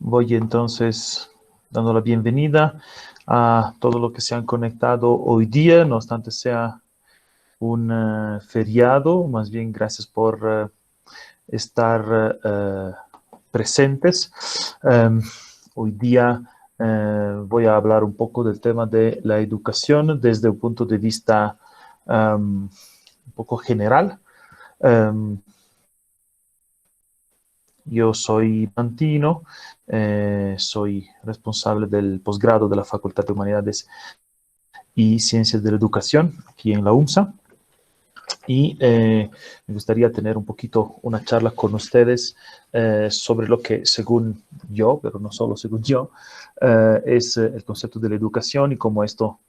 Voy entonces dando la bienvenida a todos los que se han conectado hoy día, no obstante sea un feriado. Más bien gracias por estar presentes. Hoy día voy a hablar un poco del tema de la educación desde un punto de vista un poco general. Yo soy Antino, soy responsable del posgrado de la Facultad de Humanidades y Ciencias de la Educación aquí en la UMSA. Y me gustaría tener un poquito una charla con ustedes sobre lo que, según yo, pero no solo según yo, es el concepto de la educación y cómo esto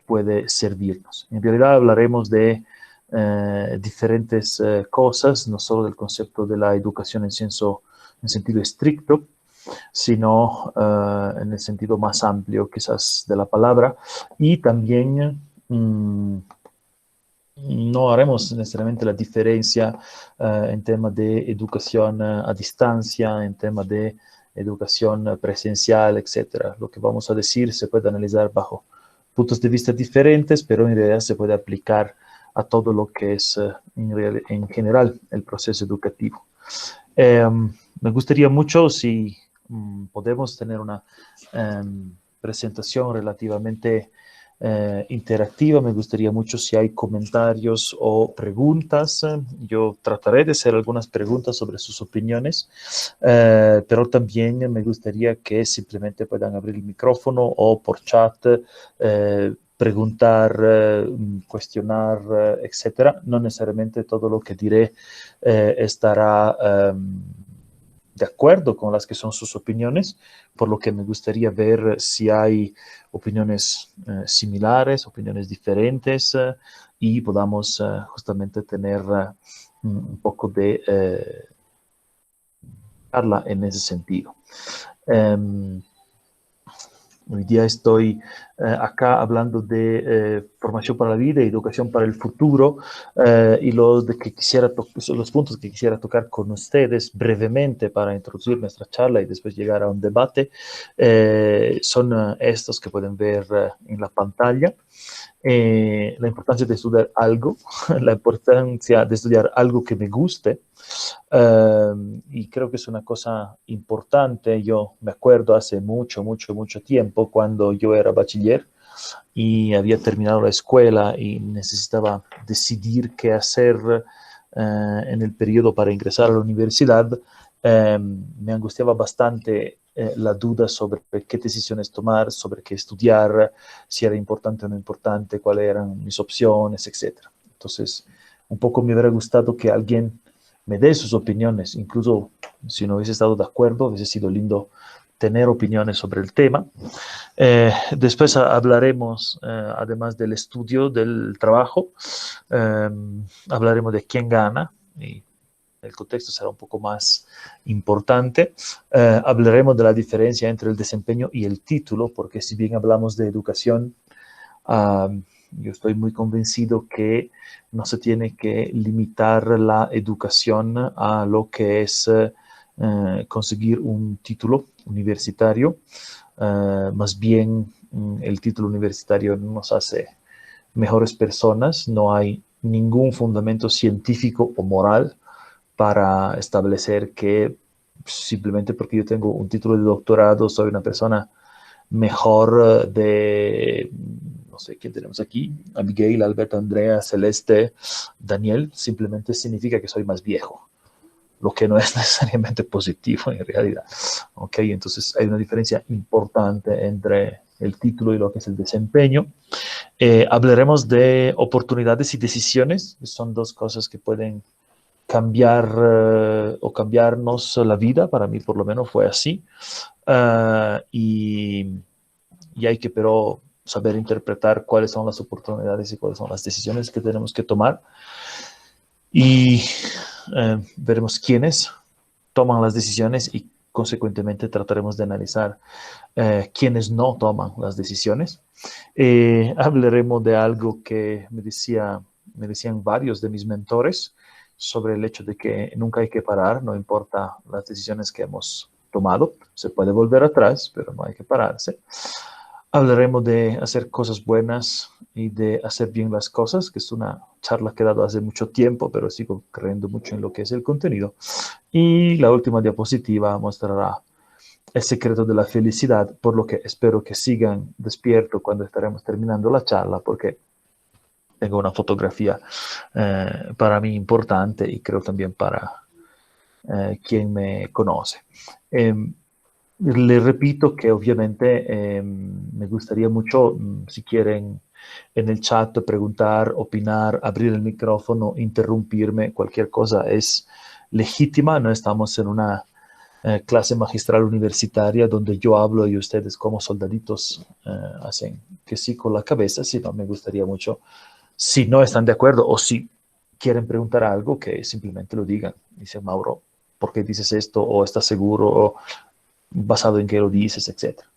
puede servirnos. En realidad hablaremos de diferentes cosas, no solo del concepto de la educación en sentido estricto, sino en el sentido más amplio quizás de la palabra, y también no haremos necesariamente la diferencia en tema de educación a distancia, en tema de educación presencial, etc. Lo que vamos a decir se puede analizar bajo puntos de vista diferentes, pero en realidad se puede aplicar a todo lo que es en general el proceso educativo. Me gustaría mucho si podemos tener una presentación relativamente interactiva. Me gustaría mucho si hay comentarios o preguntas. Yo trataré de hacer algunas preguntas sobre sus opiniones, pero también me gustaría que simplemente puedan abrir el micrófono o por chat preguntar, cuestionar, etcétera. No necesariamente todo lo que diré estará de acuerdo con las que son sus opiniones, por lo que me gustaría ver si hay opiniones similares, opiniones diferentes, y podamos justamente tener un poco de charla en ese sentido. Hoy día estoy acá hablando de formación para la vida y educación para el futuro, y los puntos que quisiera tocar con ustedes brevemente para introducir nuestra charla y después llegar a un debate son estos que pueden ver en la pantalla. La importancia de estudiar algo, la importancia de estudiar algo que me guste, y creo que es una cosa importante. Yo me acuerdo hace mucho tiempo cuando yo era bachiller y había terminado la escuela y necesitaba decidir qué hacer en el periodo para ingresar a la universidad. Me angustiaba bastante la duda sobre qué decisiones tomar, sobre qué estudiar, si era importante o no importante, cuáles eran mis opciones, etc. Entonces, un poco me hubiera gustado que alguien me dé sus opiniones, incluso si no hubiese estado de acuerdo, hubiese sido lindo tener opiniones sobre el tema. Después hablaremos, además del estudio, del trabajo, hablaremos de quién gana, y el contexto será un poco más importante. Hablaremos de la diferencia entre el desempeño y el título, porque si bien hablamos de educación, yo estoy muy convencido que no se tiene que limitar la educación a lo que es conseguir un título universitario. Más bien, el título universitario nos hace mejores personas. No hay ningún fundamento científico o moral para establecer que simplemente porque yo tengo un título de doctorado soy una persona mejor de, no sé, ¿quién tenemos aquí? Abigail, Alberto, Andrea, Celeste, Daniel. Simplemente significa que soy más viejo, lo que no es necesariamente positivo en realidad. ¿Ok? Entonces hay una diferencia importante entre el título y lo que es el desempeño. Hablaremos de oportunidades y decisiones, que son dos cosas que pueden cambiar o cambiarnos la vida. Para mí por lo menos fue así. Y hay que pero saber interpretar cuáles son las oportunidades y cuáles son las decisiones que tenemos que tomar. Y veremos quiénes toman las decisiones y consecuentemente trataremos de analizar quiénes no toman las decisiones. Hablaremos de algo que me decían varios de mis mentores sobre el hecho de que nunca hay que parar, no importa las decisiones que hemos tomado. Se puede volver atrás, pero no hay que pararse. Hablaremos de hacer cosas buenas y de hacer bien las cosas, que es una charla que he dado hace mucho tiempo, pero sigo creyendo mucho en lo que es el contenido. Y la última diapositiva mostrará el secreto de la felicidad, por lo que espero que sigan despiertos cuando estaremos terminando la charla, porque tengo una fotografía para mí importante y creo también para quien me conoce. Le repito que obviamente me gustaría mucho, si quieren en el chat preguntar, opinar, abrir el micrófono, interrumpirme, cualquier cosa es legítima, no estamos en una clase magistral universitaria donde yo hablo y ustedes como soldaditos hacen que sí con la cabeza, sino me gustaría mucho, si no están de acuerdo o si quieren preguntar algo, que simplemente lo digan. Dice Mauro, ¿por qué dices esto? ¿O estás seguro? ¿O basado en qué lo dices? Etcétera.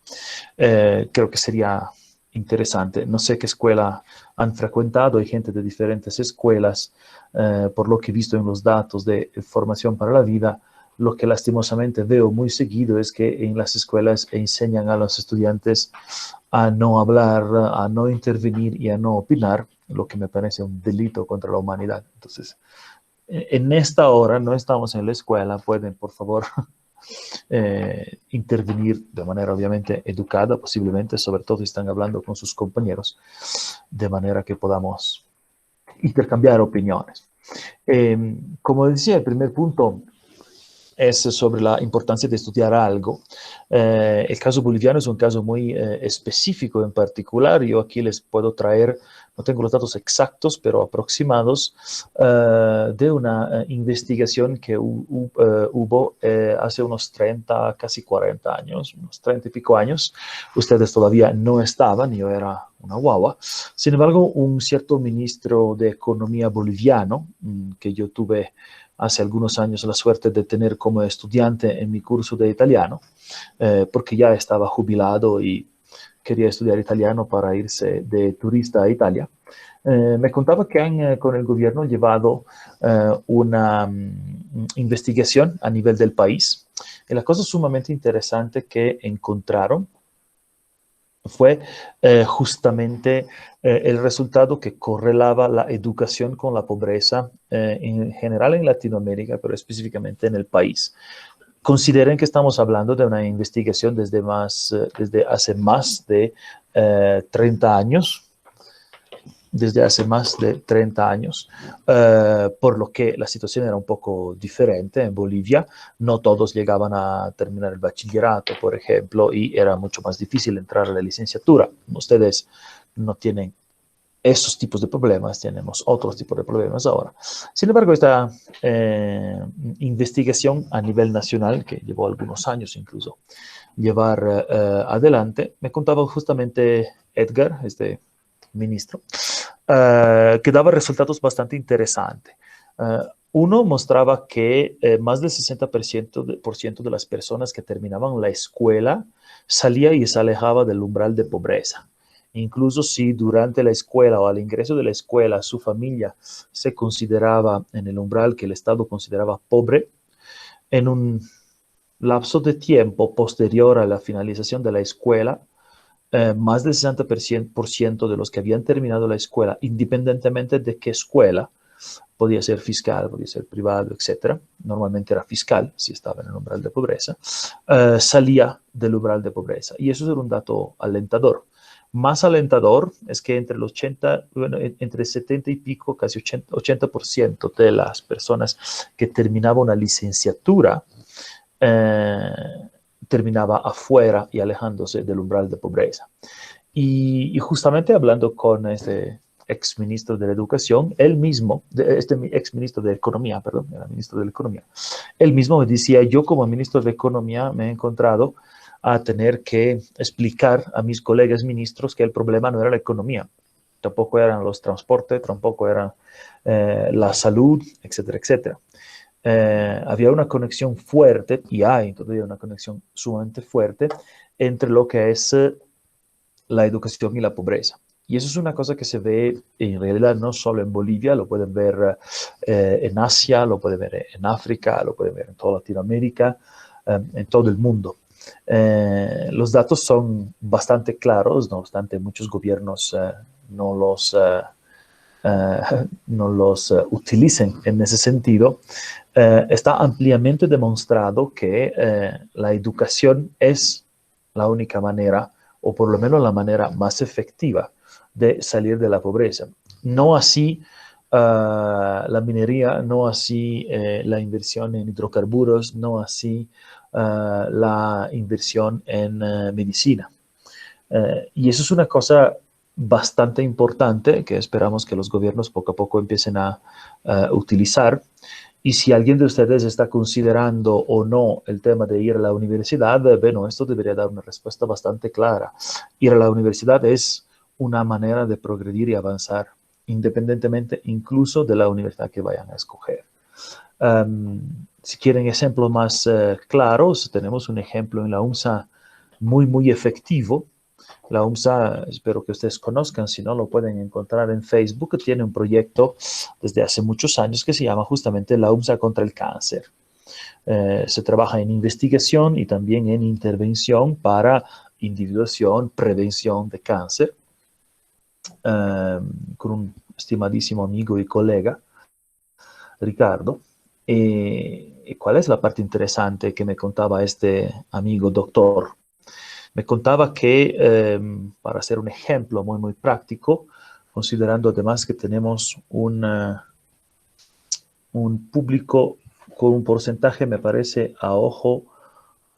Creo que sería interesante. No sé qué escuela han frecuentado, hay gente de diferentes escuelas, por lo que he visto en los datos de formación para la vida. Lo que lastimosamente veo muy seguido es que en las escuelas enseñan a los estudiantes a no hablar, a no intervenir y a no opinar, lo que me parece un delito contra la humanidad. Entonces, en esta hora no estamos en la escuela, pueden por favor intervenir de manera obviamente educada, posiblemente, sobre todo si están hablando con sus compañeros, de manera que podamos intercambiar opiniones. Como decía, el primer punto es sobre la importancia de estudiar algo. El caso boliviano es un caso muy específico en particular. Yo aquí les puedo traer, no tengo los datos exactos, pero aproximados, de una investigación que hubo hace unos 30, casi 40 años, unos 30 y pico años. Ustedes todavía no estaban, yo era una guagua. Sin embargo, un cierto ministro de Economía boliviano, que yo tuve hace algunos años la suerte de tener como estudiante en mi curso de italiano, porque ya estaba jubilado y quería estudiar italiano para irse de turista a Italia. Me contaba que han con el gobierno llevado una investigación a nivel del país. Y la cosa sumamente interesante que encontraron fue justamente el resultado que correlaba la educación con la pobreza en general en Latinoamérica, pero específicamente en el país. Consideren que estamos hablando de una investigación desde hace más de 30 años, desde hace más de 30 años, por lo que la situación era un poco diferente en Bolivia. No todos llegaban a terminar el bachillerato, por ejemplo, y era mucho más difícil entrar a la licenciatura. Ustedes no tienen esos tipos de problemas, tenemos otros tipos de problemas ahora. Sin embargo, esta investigación a nivel nacional, que llevó algunos años incluso llevar adelante, me contaba justamente Edgar, este ministro, que daba resultados bastante interesantes. Uno mostraba que más del 60% de las personas que terminaban la escuela salía y se alejaba del umbral de pobreza. Incluso si durante la escuela o al ingreso de la escuela su familia se consideraba en el umbral que el Estado consideraba pobre, en un lapso de tiempo posterior a la finalización de la escuela, más del 60% de los que habían terminado la escuela, independientemente de qué escuela, podía ser fiscal, podía ser privado, etc. Normalmente era fiscal, si estaba en el umbral de pobreza, salía del umbral de pobreza. Y eso era un dato alentador. Más alentador es que entre 70 y pico, casi 80% de las personas que terminaban una licenciatura terminaba afuera y alejándose del umbral de pobreza. Y justamente hablando con este exministro de la Educación, él mismo, este exministro de Economía, perdón, era ministro de la Economía, él mismo me decía, yo como ministro de Economía me he encontrado a tener que explicar a mis colegas ministros que el problema no era la economía, tampoco eran los transportes, tampoco era la salud, etcétera, etcétera. Había una conexión fuerte, y hay todavía una conexión sumamente fuerte, entre lo que es la educación y la pobreza. Y eso es una cosa que se ve en realidad no solo en Bolivia, lo pueden ver en Asia, lo pueden ver en África, lo pueden ver en toda Latinoamérica. en todo el mundo. Los datos son bastante claros, no obstante muchos gobiernos no los, no los utilicen en ese sentido. Está ampliamente demostrado que la educación es la única manera, o por lo menos la manera más efectiva de salir de la pobreza. No así la minería, no así la inversión en hidrocarburos, no así la inversión en medicina. Y eso es una cosa bastante importante que esperamos que los gobiernos poco a poco empiecen a utilizar. Y si alguien de ustedes está considerando o no el tema de ir a la universidad, bueno, esto debería dar una respuesta bastante clara. Ir a la universidad es una manera de progredir y avanzar, independientemente incluso de la universidad que vayan a escoger. Si quieren ejemplos más claros, tenemos un ejemplo en la UNSA muy efectivo. La UNSA, espero que ustedes conozcan, si no lo pueden encontrar en Facebook, tiene un proyecto desde hace muchos años que se llama justamente la UNSA contra el cáncer. Se trabaja en investigación y también en intervención para individuación, prevención de cáncer, con un estimadísimo amigo y colega, Ricardo. ¿Y cuál es la parte interesante que me contaba este amigo doctor? Me contaba que, para hacer un ejemplo muy práctico, considerando además que tenemos un público con un porcentaje, me parece, a ojo,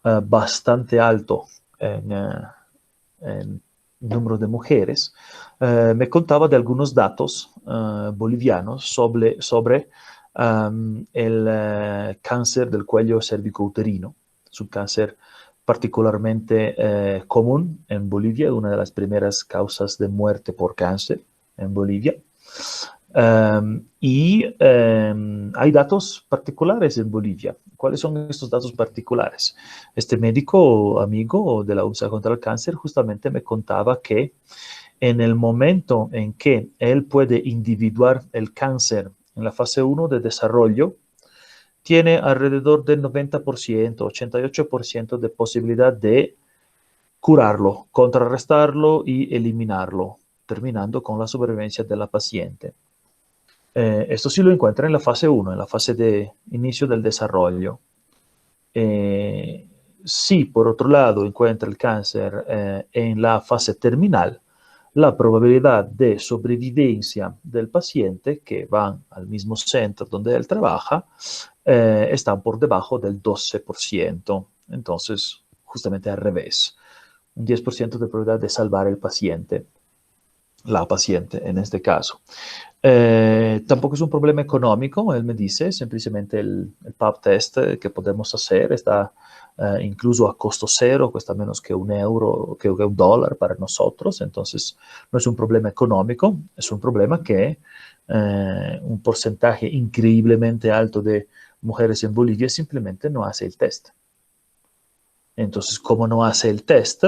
bastante alto en número de mujeres, me contaba de algunos datos bolivianos sobre el cáncer del cuello cérvico-uterino. Es un cáncer particularmente común en Bolivia, una de las primeras causas de muerte por cáncer en Bolivia. Hay datos particulares en Bolivia. ¿Cuáles son estos datos particulares? Este médico amigo de la UNSA contra el cáncer justamente me contaba que en el momento en que él puede individuar el cáncer en la fase 1 de desarrollo, tiene alrededor del 90%, 88% de posibilidad de curarlo, contrarrestarlo y eliminarlo, terminando con la sobrevivencia de la paciente. Esto sí lo encuentra en la fase 1, en la fase de inicio del desarrollo. Si por otro lado encuentra el cáncer en la fase terminal, la probabilidad de sobrevivencia del paciente que van al mismo centro donde él trabaja están por debajo del 12%. Entonces, justamente al revés, un 10% de probabilidad de salvar el paciente, la paciente en este caso. Tampoco es un problema económico, él me dice, simplemente el pap test que podemos hacer está incluso a costo cero, cuesta menos que €1, que $1 para nosotros, entonces no es un problema económico, es un problema que un porcentaje increíblemente alto de mujeres en Bolivia simplemente no hace el test. Entonces, como no hace el test,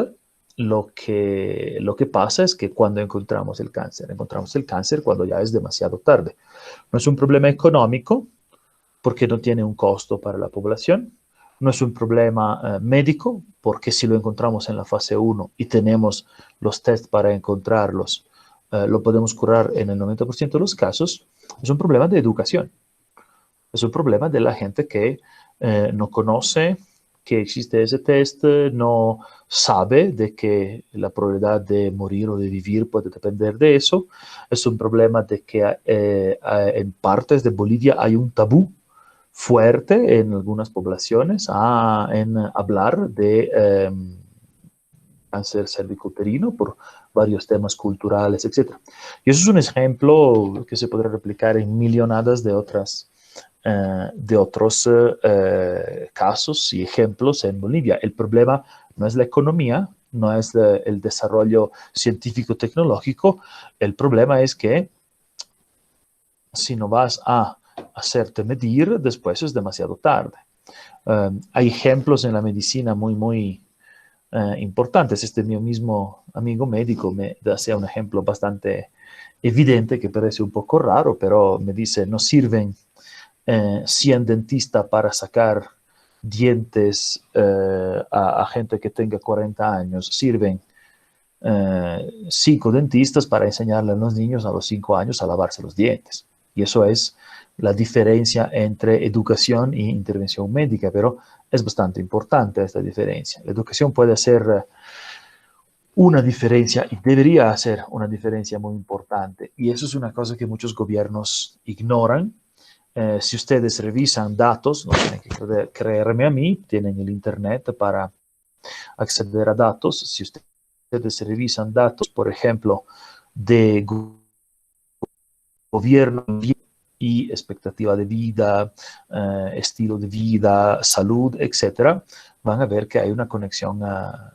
lo que pasa es que cuando encontramos el cáncer cuando ya es demasiado tarde. No es un problema económico, porque no tiene un costo para la población. No es un problema médico, porque si lo encontramos en la fase 1 y tenemos los test para encontrarlos, lo podemos curar en el 90% de los casos. Es un problema de educación. Es un problema de la gente que no conoce que existe ese test, no sabe de que la probabilidad de morir o de vivir puede depender de eso. Es un problema de que en partes de Bolivia hay un tabú fuerte en algunas poblaciones en hablar de cáncer cervicouterino por varios temas culturales, etc. Y eso es un ejemplo que se podrá replicar en millonadas de otros casos y ejemplos en Bolivia. El problema no es la economía, no es el desarrollo científico-tecnológico, el problema es que si no vas a hacerte medir, después es demasiado tarde. Hay ejemplos en la medicina muy importantes. Este mi mismo amigo médico me hacía un ejemplo bastante evidente que parece un poco raro, pero me dice, no sirven 100 dentistas para sacar dientes a gente que tenga 40 años, sirven 5 dentistas para enseñarle a los niños a los 5 años a lavarse los dientes. Y eso es la diferencia entre educación e intervención médica, pero es bastante importante esta diferencia. La educación puede hacer una diferencia y debería hacer una diferencia muy importante. Y eso es una cosa que muchos gobiernos ignoran. Si ustedes revisan datos, no tienen que creerme a mí, tienen el Internet para acceder a datos. Si ustedes revisan datos, por ejemplo, de gobierno y expectativa de vida, estilo de vida, salud, etcétera, van a ver que hay una conexión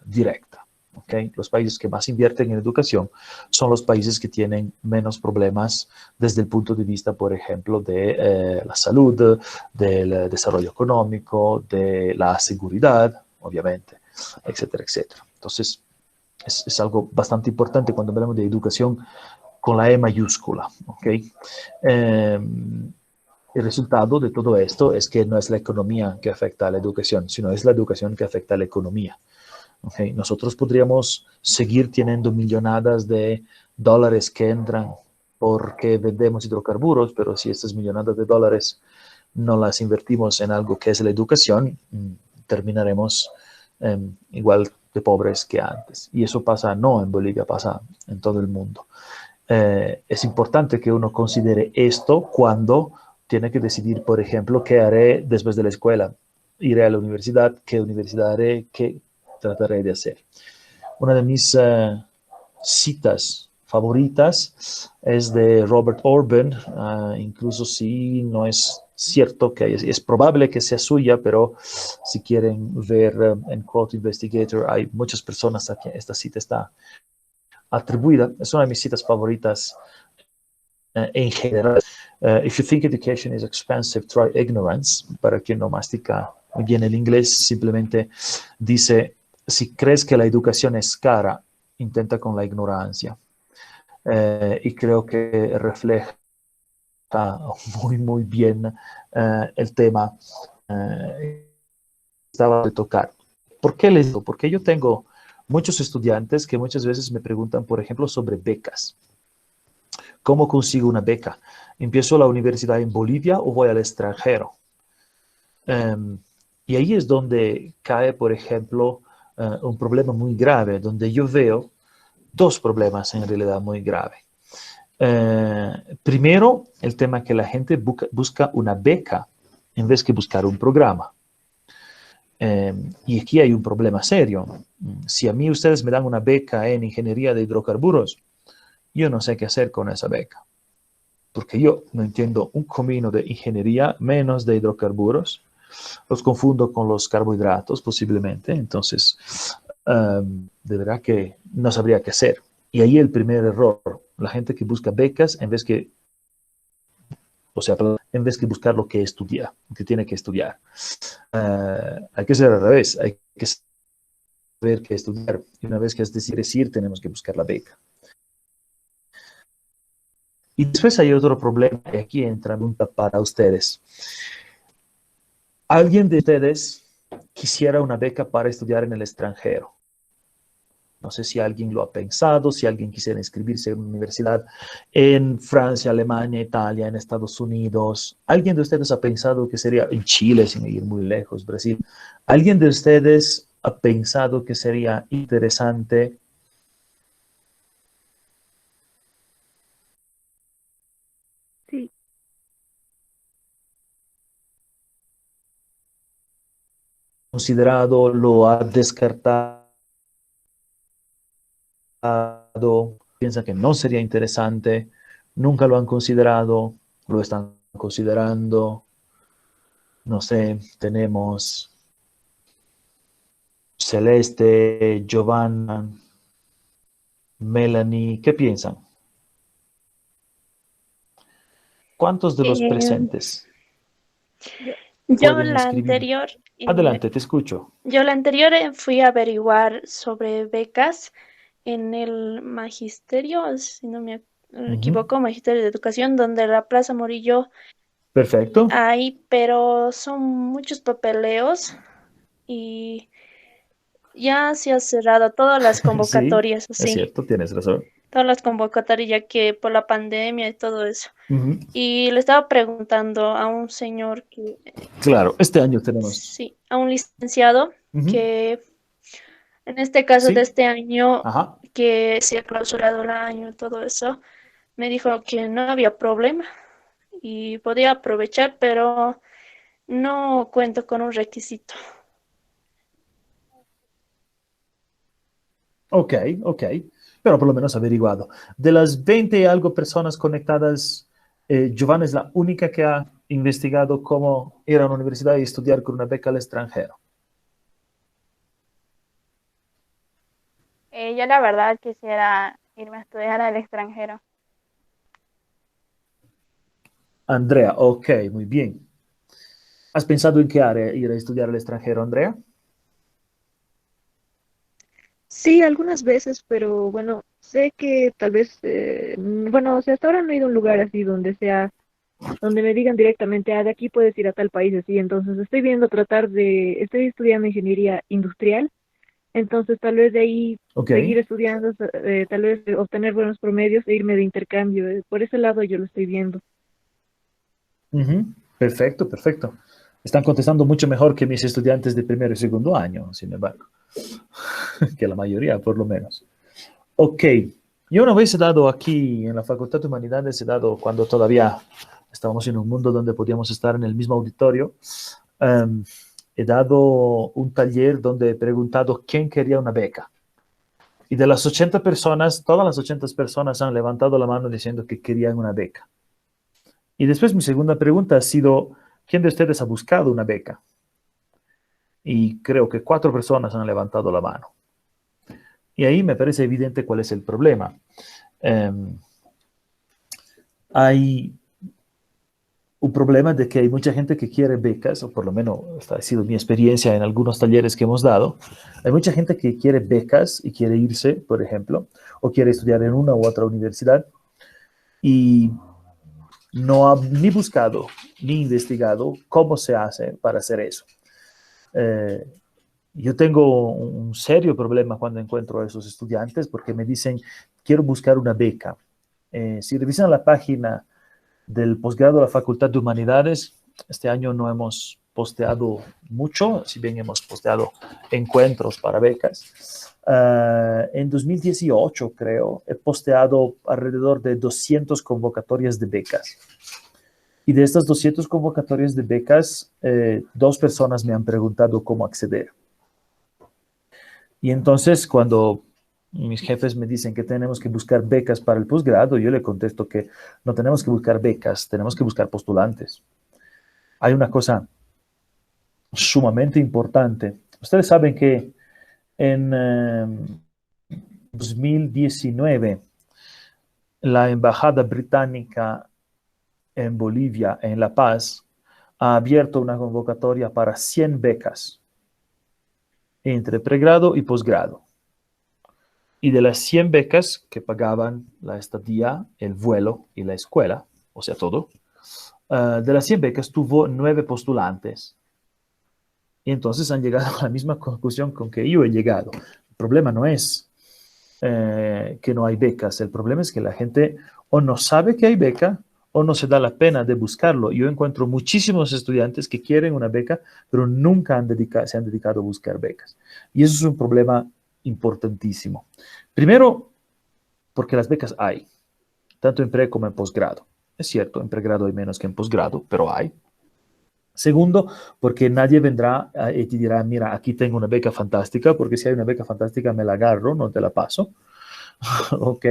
directa. ¿Okay? Los países que más invierten en educación son los países que tienen menos problemas desde el punto de vista, por ejemplo, de la salud, del desarrollo económico, de la seguridad, obviamente, etcétera, etcétera. Entonces, es algo bastante importante cuando hablamos de educación con la E mayúscula. ¿Okay? El resultado de todo esto es que no es la economía que afecta a la educación, sino es la educación que afecta a la economía. ¿Okay? Nosotros podríamos seguir teniendo millonadas de dólares que entran porque vendemos hidrocarburos, pero si estas millonadas de dólares no las invertimos en algo que es la educación, terminaremos igual de pobres que antes. Y eso pasa no en Bolivia, pasa en todo el mundo. Es importante que uno considere esto cuando tiene que decidir, por ejemplo, qué haré después de la escuela. Iré a la universidad, qué universidad haré, qué trataré de hacer. Una de mis citas favoritas es de Robert Orban, incluso si no es cierto que es probable que sea suya, pero si quieren ver en Quote Investigator, hay muchas personas a quien esta cita está atribuida. Es una de mis citas favoritas en general. If you think education is expensive, try ignorance. Para quien no mastica muy bien el inglés, simplemente dice, si crees que la educación es cara, intenta con la ignorancia. Y creo que refleja muy, muy bien el tema que estaba de tocar. ¿Por qué les digo? Porque yo tengo muchos estudiantes que muchas veces me preguntan, por ejemplo, sobre becas. ¿Cómo consigo una beca? ¿Empiezo la universidad en Bolivia o voy al extranjero? Y ahí es donde cae, por ejemplo, un problema muy grave, donde yo veo dos problemas en realidad muy graves. Primero, el tema que la gente busca una beca en vez de buscar un programa. Y aquí hay un problema serio. Si a mí ustedes me dan una beca en ingeniería de hidrocarburos, yo no sé qué hacer con esa beca, porque yo no entiendo un comino de ingeniería, menos de hidrocarburos. Los confundo con los carbohidratos posiblemente, entonces de verdad que no sabría qué hacer. Y ahí el primer error, la gente que busca becas en vez que, o sea, en vez que buscar lo que estudia, que tiene que estudiar. Hay que ser al revés, hay que saber qué estudiar. Y una vez que es decir, tenemos que buscar la beca. Y después hay otro problema, y aquí entra una pregunta para ustedes. ¿Alguien de ustedes quisiera una beca para estudiar en el extranjero? No sé si alguien lo ha pensado, si alguien quisiera inscribirse en una universidad en Francia, Alemania, Italia, en Estados Unidos. ¿Alguien de ustedes ha pensado que sería en Chile, sin ir muy lejos, Brasil? ¿Alguien de ustedes ha pensado que sería interesante Sí, considerado, lo ha descartado, piensa que no sería interesante, nunca lo han considerado, lo están considerando? No sé, tenemos Celeste, Giovanna, Melanie, ¿qué piensan? ¿Cuántos de los eh, presentes yo, yo pueden la escribir? anterior, Adelante, te escucho. fui a averiguar sobre becas en el magisterio, si no me Ujú. equivoco, Magisterio de Educación, donde la Plaza Morillo Perfecto. ahí, pero son muchos papeleos y ya se ha cerrado todas las Sí, convocatorias, es así, cierto, tienes razón. todas las convocatorias, ya que por la pandemia y todo eso. Ujú. Y le estaba preguntando a un señor que, Claro, este año tenemos. sí, a un licenciado Ujú. que en este caso de Sí, este año, ajá. que se ha clausurado el año y todo eso, me dijo que no había problema y podía aprovechar, pero no cuento con un requisito. Ok, ok. Pero por lo menos averiguado. De las 20 y algo personas conectadas, Giovanna es la única que ha investigado cómo ir a una universidad y estudiar con una beca al extranjero. Yo la verdad quisiera irme a estudiar al extranjero. Andrea, ok, muy bien. ¿Has pensado en qué área ir a estudiar al extranjero, Andrea? Sí, algunas veces, pero bueno, sé que tal vez, bueno, o sea, hasta ahora no he ido a un lugar así donde sea, donde me digan directamente, ah, de aquí puedes ir a tal país así. Entonces estoy viendo estoy estudiando ingeniería industrial, entonces tal vez de ahí Ok. seguir estudiando, tal vez obtener buenos promedios e irme de intercambio. Por ese lado yo lo estoy viendo. Ujú. Perfecto, perfecto. Están contestando mucho mejor que mis estudiantes de primero y segundo año, sin embargo, que la mayoría, por lo menos. Ok, yo una vez he dado aquí en la Facultad de Humanidades, he dado cuando todavía estábamos en un mundo donde podíamos estar en el mismo auditorio, em, he dado un taller donde he preguntado quién quería una beca. Y de las 80 personas, todas las 80 personas han levantado la mano diciendo que querían una beca. Y después mi segunda pregunta ha sido, ¿quién de ustedes ha buscado una beca? Y creo que 4 personas han levantado la mano. Y ahí me parece evidente cuál es el problema. Em, hay un problema de que hay mucha gente que quiere becas, o por lo menos esta ha sido mi experiencia en algunos talleres que hemos dado. Hay mucha gente que quiere becas y quiere irse, por ejemplo, o quiere estudiar en una u otra universidad y no ha ni buscado ni investigado cómo se hace para hacer eso. Eh, yo tengo un serio problema cuando encuentro a esos estudiantes porque me dicen, quiero buscar una beca. Si revisan la página del posgrado de la Facultad de Humanidades, este año no hemos posteado mucho, si bien hemos posteado encuentros para becas. En 2018, creo, he posteado alrededor de 200 convocatorias de becas. Y de estas 200 convocatorias de becas, 2 personas me han preguntado cómo acceder. Y entonces, cuando mis jefes me dicen que tenemos que buscar becas para el posgrado, yo le contesto que no tenemos que buscar becas, tenemos que buscar postulantes. Hay una cosa sumamente importante. Ustedes saben que en 2019 la Embajada Británica en Bolivia, en La Paz, ha abierto una convocatoria para 100 becas entre pregrado y posgrado. Y de las 100 becas que pagaban la estadía, el vuelo y la escuela, o sea, todo, de las 100 becas tuvo 9 postulantes. Y entonces han llegado a la misma conclusión con que yo he llegado. El problema no es que no hay becas, el problema es que la gente o no sabe que hay beca o no se da la pena de buscarlo. Yo encuentro muchísimos estudiantes que quieren una beca, pero nunca se han dedicado a buscar becas. Y eso es un problema importantísimo. Primero, porque las becas hay, tanto en pre como en posgrado. Es cierto, en pregrado hay menos que en posgrado, pero hay. Segundo, porque nadie vendrá y te dirá, mira, aquí tengo una beca fantástica, porque si hay una beca fantástica me la agarro, no te la paso. ¿Ok?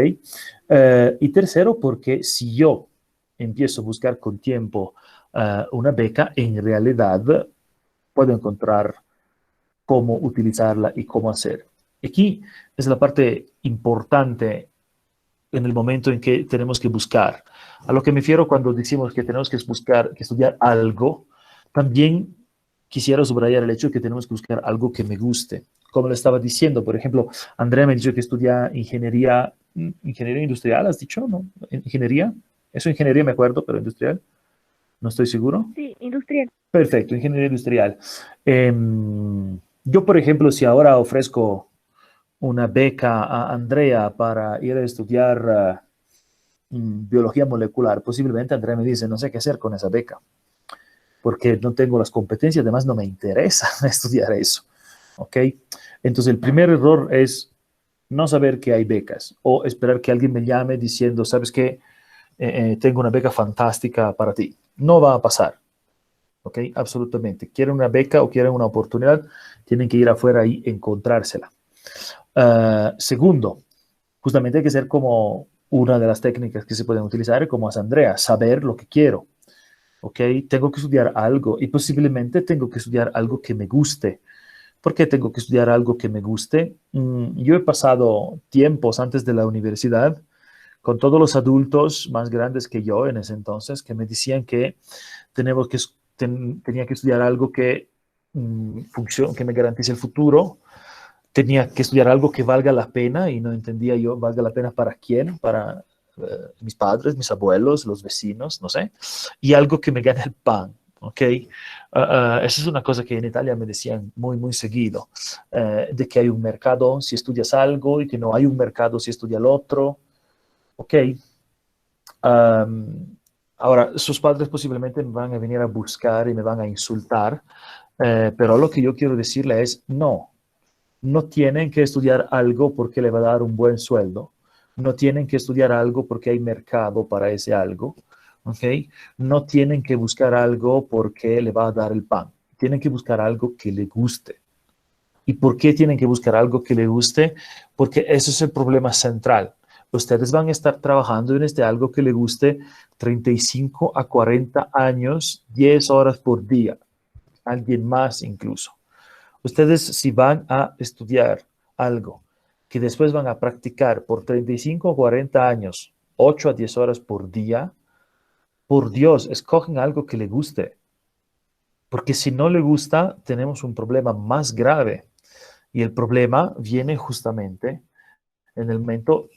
Y tercero, porque si yo empiezo a buscar con tiempo una beca, en realidad puedo encontrar cómo utilizarla y cómo hacer. Aquí es la parte importante en el momento en que tenemos que buscar. A lo que me refiero cuando decimos que tenemos que buscar, que estudiar algo, también quisiera subrayar el hecho de que tenemos que buscar algo que me guste. Como le estaba diciendo, por ejemplo, Andrea me dijo que estudia ingeniería industrial, ¿has dicho? ¿No? ¿Ingeniería? Eso ingeniería me acuerdo, pero industrial. No estoy seguro. Sí, industrial. Perfecto, ingeniería industrial. Yo, por ejemplo, si ahora ofrezco una beca a Andrea para ir a estudiar biología molecular, posiblemente Andrea me dice, no sé qué hacer con esa beca, porque no tengo las competencias, además no me interesa estudiar eso. ¿Ok? Entonces, el primer error es no saber que hay becas o esperar que alguien me llame diciendo, ¿sabes qué? Tengo una beca fantástica para ti. No va a pasar. ¿Ok? Absolutamente. Quieren una beca o quieren una oportunidad, tienen que ir afuera y encontrársela. Segundo, justamente hay que ser como una de las técnicas que se pueden utilizar, como hace Andrea, saber lo que quiero. ¿Ok? Tengo que estudiar algo y posiblemente tengo que estudiar algo que me guste. ¿Por qué tengo que estudiar algo que me guste? Yo he pasado tiempos antes de la universidad con todos los adultos más grandes que yo en ese entonces que me decían que tenemos que, tenía que estudiar algo que, que me garantice el futuro, tenía que estudiar algo que valga la pena y no entendía yo, valga la pena para quién, para mis padres, mis abuelos, los vecinos, no sé, y algo que me gane el pan. ¿Ok? Esa es una cosa que en Italia me decían muy, muy seguido, de que hay un mercado si estudias algo y que no hay un mercado si estudia el otro. ¿Ok? Um, Ahora, sus padres posiblemente me van a venir a buscar y me van a insultar, pero lo que yo quiero decirle es, no, no tienen que estudiar algo porque le va a dar un buen sueldo, no tienen que estudiar algo porque hay mercado para ese algo, ¿ok? No tienen que buscar algo porque le va a dar el pan, tienen que buscar algo que le guste. ¿Y por qué tienen que buscar algo que le guste? Porque eso es el problema central. Ustedes van a estar trabajando en este algo que le guste 35 a 40 años, 10 horas por día, alguien más incluso. Ustedes si van a estudiar algo que después van a practicar por 35 o 40 años, 8 a 10 horas por día, por Dios, escogen algo que le guste. Porque si no le gusta, tenemos un problema más grave. Y el problema viene justamente en el momento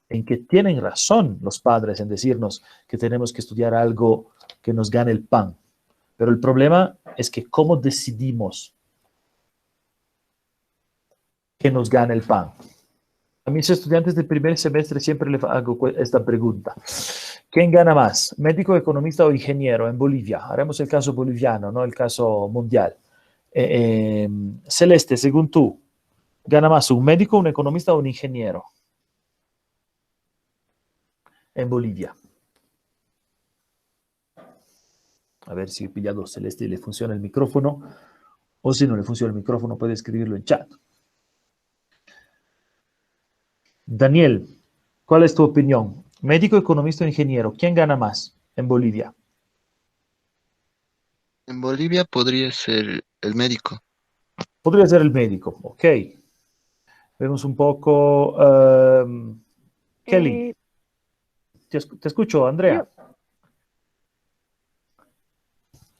en que tienen razón los padres en decirnos que tenemos que estudiar algo que nos gane el pan. Pero el problema es que cómo decidimos que nos gane el pan. A mis estudiantes del primer semestre siempre les hago esta pregunta. ¿Quién gana más? ¿Médico, economista o ingeniero en Bolivia? Haremos el caso boliviano, no el caso mundial. Celeste, según tú, ¿gana más un médico, un economista o un ingeniero en Bolivia? A ver si he pillado Celeste y le funciona el micrófono. O si no le funciona el micrófono, puede escribirlo en chat. Daniel, ¿cuál es tu opinión? Médico, economista o ingeniero, ¿quién gana más en Bolivia? En Bolivia podría ser el médico. Podría ser el médico, ok. Vemos un poco. Kelly, Eh, te escucho, yo, Andrea.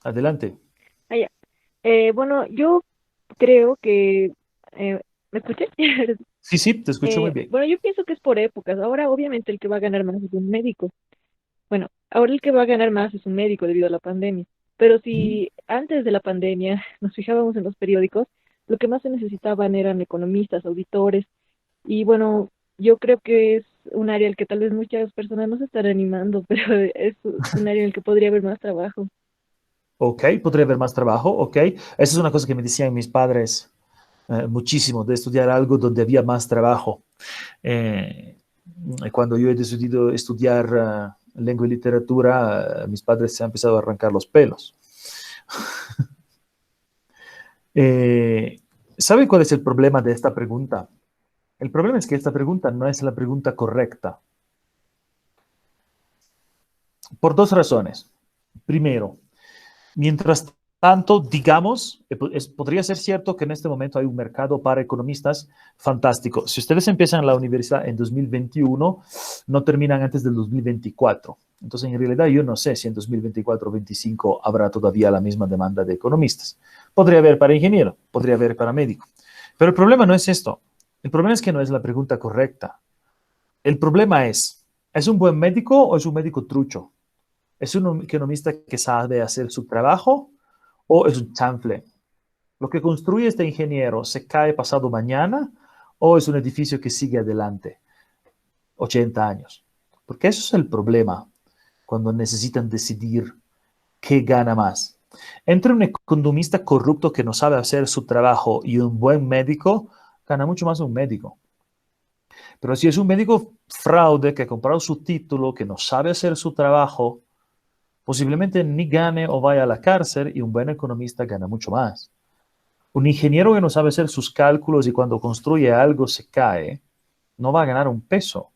Adelante. ah, ya. Bueno, yo creo que, ¿me escuché? Sí, sí, te escucho muy bien. Bueno, yo pienso que es por épocas. Ahora, obviamente, el que va a ganar más es un médico. Bueno, ahora el que va a ganar más es un médico debido a la pandemia. Pero si antes de la pandemia nos fijábamos en los periódicos, lo que más se necesitaban eran economistas, auditores. Y bueno, yo creo que es un área al que tal vez muchas personas no se están animando, pero es un área en el que podría haber más trabajo. Ok, podría haber más trabajo, ok. Esa es una cosa que me decían mis padres muchísimo, de estudiar algo donde había más trabajo. Eh, Cuando yo he decidido estudiar lengua y literatura, mis padres se han empezado a arrancar los pelos. Eh, ¿Sabe cuál es el problema de esta pregunta? El problema es que esta pregunta no es la pregunta correcta. Por dos razones. Primero, mientras tanto, digamos, podría ser cierto que en este momento hay un mercado para economistas fantástico. Si ustedes empiezan la universidad en 2021, no terminan antes del 2024. Entonces, en realidad, yo no sé si en 2024 o 2025 habrá todavía la misma demanda de economistas. Podría haber para ingeniero, podría haber para médico. Pero el problema no es esto. El problema es que no es la pregunta correcta. El problema ¿es un buen médico o es un médico trucho? ¿Es un economista que sabe hacer su trabajo o es un chanfle? ¿Lo que construye este ingeniero se cae pasado mañana o es un edificio que sigue adelante 80 años? Porque eso es el problema cuando necesitan decidir qué gana más. Entre un economista corrupto que no sabe hacer su trabajo y un buen médico, gana mucho más un médico. Pero si es un médico fraude que ha comprado su título, que no sabe hacer su trabajo, posiblemente ni gane o vaya a la cárcel, y un buen economista gana mucho más. Un ingeniero que no sabe hacer sus cálculos y cuando construye algo se cae, no va a ganar un peso.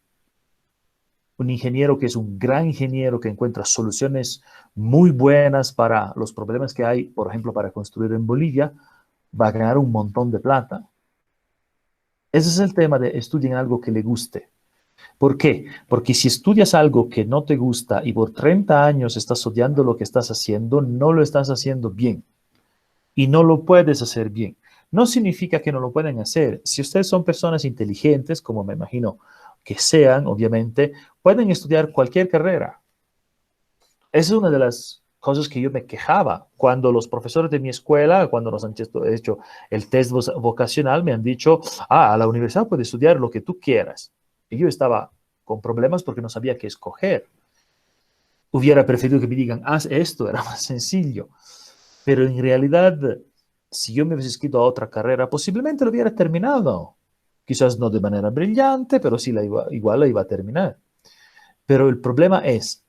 Un ingeniero que es un gran ingeniero que encuentra soluciones muy buenas para los problemas que hay, por ejemplo, para construir en Bolivia, va a ganar un montón de plata. Ese es el tema de estudien algo que le guste. ¿Por qué? Porque si estudias algo que no te gusta y por 30 años estás odiando lo que estás haciendo, no lo estás haciendo bien. Y no lo puedes hacer bien. No significa que no lo pueden hacer. Si ustedes son personas inteligentes, como me imagino que sean, obviamente, pueden estudiar cualquier carrera. Esa es una de las cosas que yo me quejaba cuando los profesores de mi escuela, cuando nos han hecho el test vocacional, me han dicho, a la universidad puedes estudiar lo que tú quieras. Y yo estaba con problemas porque no sabía qué escoger. Hubiera preferido que me digan, haz esto, era más sencillo. Pero en realidad, si yo me hubiese inscrito a otra carrera, posiblemente lo hubiera terminado. Quizás no de manera brillante, pero sí igual la iba a terminar. Pero el problema es,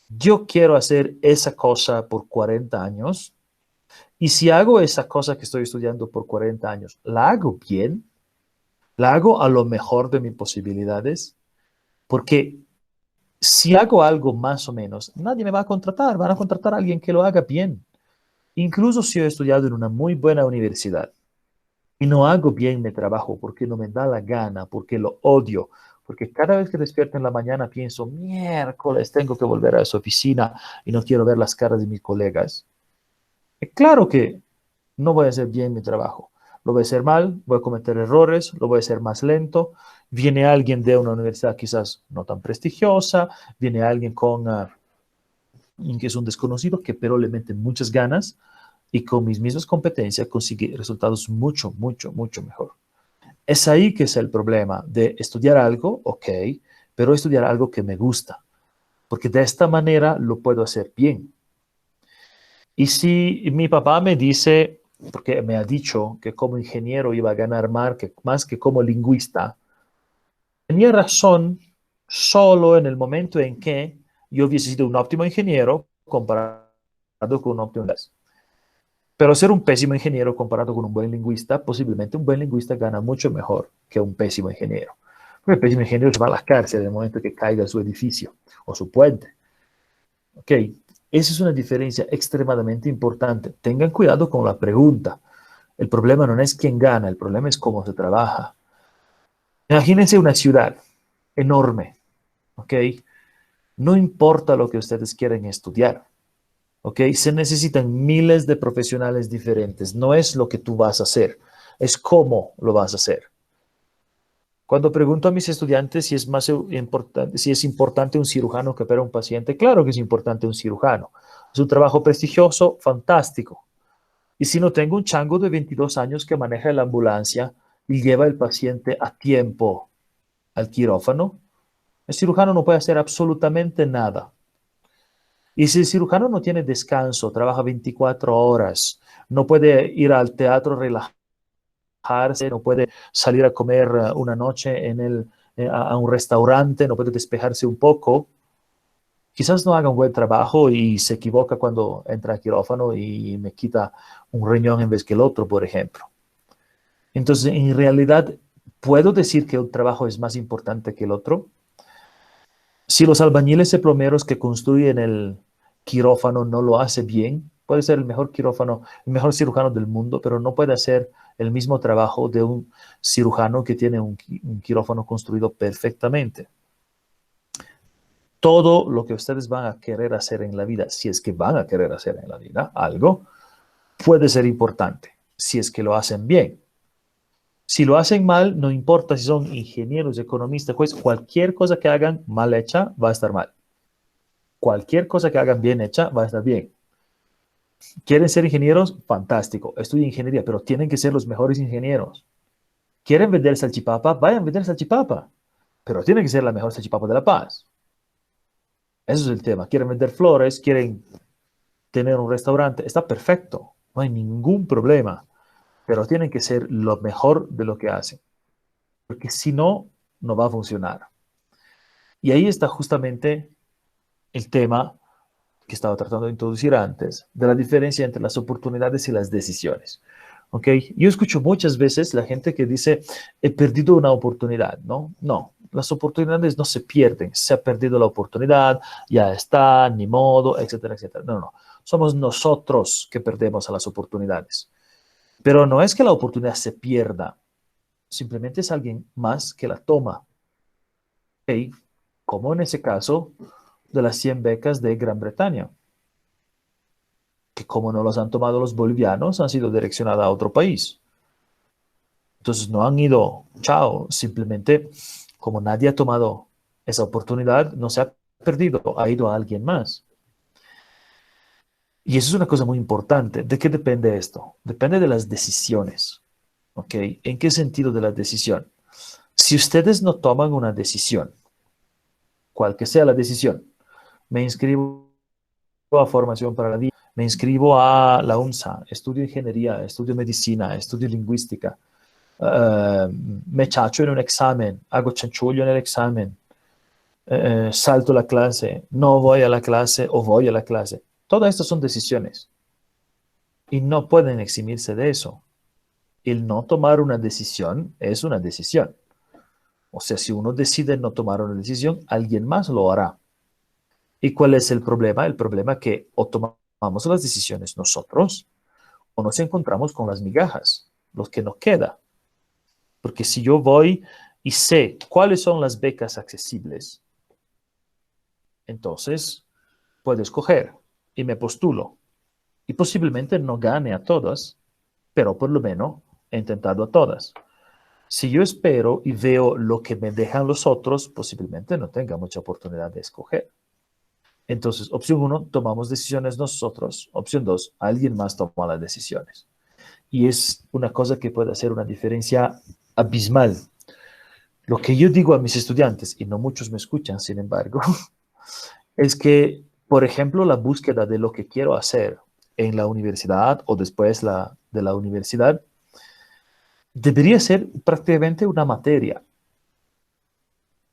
yo quiero hacer esa cosa por 40 años, y si hago esa cosa que estoy estudiando por 40 años, ¿la hago bien? ¿La hago a lo mejor de mis posibilidades? Porque si hago algo más o menos, nadie me va a contratar, van a contratar a alguien que lo haga bien. Incluso si he estudiado en una muy buena universidad y no hago bien mi trabajo porque no me da la gana, porque lo odio, porque cada vez que despierto en la mañana pienso, miércoles, tengo que volver a esa oficina y no quiero ver las caras de mis colegas. Claro que no voy a hacer bien mi trabajo. Lo voy a hacer mal, voy a cometer errores, lo voy a hacer más lento. Viene alguien de una universidad quizás no tan prestigiosa, viene alguien que es un desconocido, que pero le mete muchas ganas y con mis mismas competencias consigue resultados mucho, mucho, mucho mejor. Es ahí que es el problema de estudiar algo, ok, pero estudiar algo que me gusta, porque de esta manera lo puedo hacer bien. Y si mi papá me dice, porque me ha dicho que como ingeniero iba a ganar más que como lingüista, tenía razón solo en el momento en que yo hubiese sido un óptimo ingeniero comparado con un óptimo inglés. Pero ser un pésimo ingeniero comparado con un buen lingüista, posiblemente un buen lingüista gana mucho mejor que un pésimo ingeniero. Porque el pésimo ingeniero se va a la cárcel en el momento que caiga su edificio o su puente. ¿Ok? Esa es una diferencia extremadamente importante. Tengan cuidado con la pregunta. El problema no es quién gana, el problema es cómo se trabaja. Imagínense una ciudad enorme, ¿ok? No importa lo que ustedes quieren estudiar, ¿ok? Se necesitan miles de profesionales diferentes. No es lo que tú vas a hacer, es cómo lo vas a hacer. Cuando pregunto a mis estudiantes si es más importante, si es importante un cirujano que opera a un paciente, claro que es importante un cirujano. Es un trabajo prestigioso, fantástico. Y si no tengo un chango de 22 años que maneja la ambulancia y lleva el paciente a tiempo al quirófano, el cirujano no puede hacer absolutamente nada. Y si el cirujano no tiene descanso, trabaja 24 horas, no puede ir al teatro relajarse, no puede salir a comer una noche a un restaurante, no puede despejarse un poco, quizás no haga un buen trabajo y se equivoca cuando entra al quirófano y me quita un riñón en vez que el otro, por ejemplo. Entonces, en realidad, ¿puedo decir que un trabajo es más importante que el otro? Si los albañiles y plomeros que construyen el quirófano no lo hace bien, puede ser el mejor quirófano, el mejor cirujano del mundo, pero no puede hacer el mismo trabajo de un cirujano que tiene un quirófano construido perfectamente. Todo lo que ustedes van a querer hacer en la vida, si es que van a querer hacer en la vida algo, puede ser importante, si es que lo hacen bien. Si lo hacen mal, no importa si son ingenieros, economistas, pues cualquier cosa que hagan mal hecha va a estar mal. cualquier cosa que hagan bien hecha va a estar bien. ¿Quieren ser ingenieros? Fantástico. Estudien ingeniería, pero tienen que ser los mejores ingenieros. ¿Quieren vender salchipapa? Vayan a vender salchipapa, pero tiene que ser la mejor salchipapa de La Paz. Eso es el tema. ¿Quieren vender flores? ¿Quieren tener un restaurante? Está perfecto. No hay ningún problema, pero tienen que ser lo mejor de lo que hacen, porque si no, no va a funcionar. Y ahí está justamente el tema que estaba tratando de introducir antes, de la diferencia entre las oportunidades y las decisiones. ¿Ok? Yo escucho muchas veces la gente que dice, he perdido una oportunidad, ¿no? No, las oportunidades no se pierden, se ha perdido la oportunidad, ya está, ni modo, etcétera, etcétera. No, no, somos nosotros que perdemos a las oportunidades. Pero no es que la oportunidad se pierda, simplemente es alguien más que la toma. ¿Ok? Como en ese caso de las 100 becas de Gran Bretaña, que como no los han tomado los bolivianos, han sido direccionadas a otro país. Entonces no han ido, chao, simplemente como nadie ha tomado esa oportunidad, no se ha perdido, ha ido a alguien más. Y eso es una cosa muy importante. ¿De qué depende esto? Depende de las decisiones. ¿Ok? ¿En qué sentido de la decisión? Si ustedes no toman una decisión, cual que sea la decisión, me inscribo a formación para la vida, me inscribo a la UNSA, estudio ingeniería, estudio medicina, estudio lingüística, me chacho en un examen, hago chanchullo en el examen, salto la clase, no voy a la clase o voy a la clase. Todas estas son decisiones y no pueden eximirse de eso. El no tomar una decisión es una decisión. O sea, si uno decide no tomar una decisión, alguien más lo hará. ¿Y cuál es el problema? El problema es que o tomamos las decisiones nosotros o nos encontramos con las migajas, los que nos queda. Porque si yo voy y sé cuáles son las becas accesibles, entonces puedo escoger y me postulo. Y posiblemente no gane a todas, pero por lo menos he intentado a todas. Si yo espero y veo lo que me dejan los otros, posiblemente no tenga mucha oportunidad de escoger. Entonces, opción 1, tomamos decisiones nosotros. Opción 2, alguien más toma las decisiones. Y es una cosa que puede hacer una diferencia abismal. Lo que yo digo a mis estudiantes, y no muchos me escuchan, sin embargo, es que, por ejemplo, la búsqueda de lo que quiero hacer en la universidad o después de la universidad debería ser prácticamente una materia.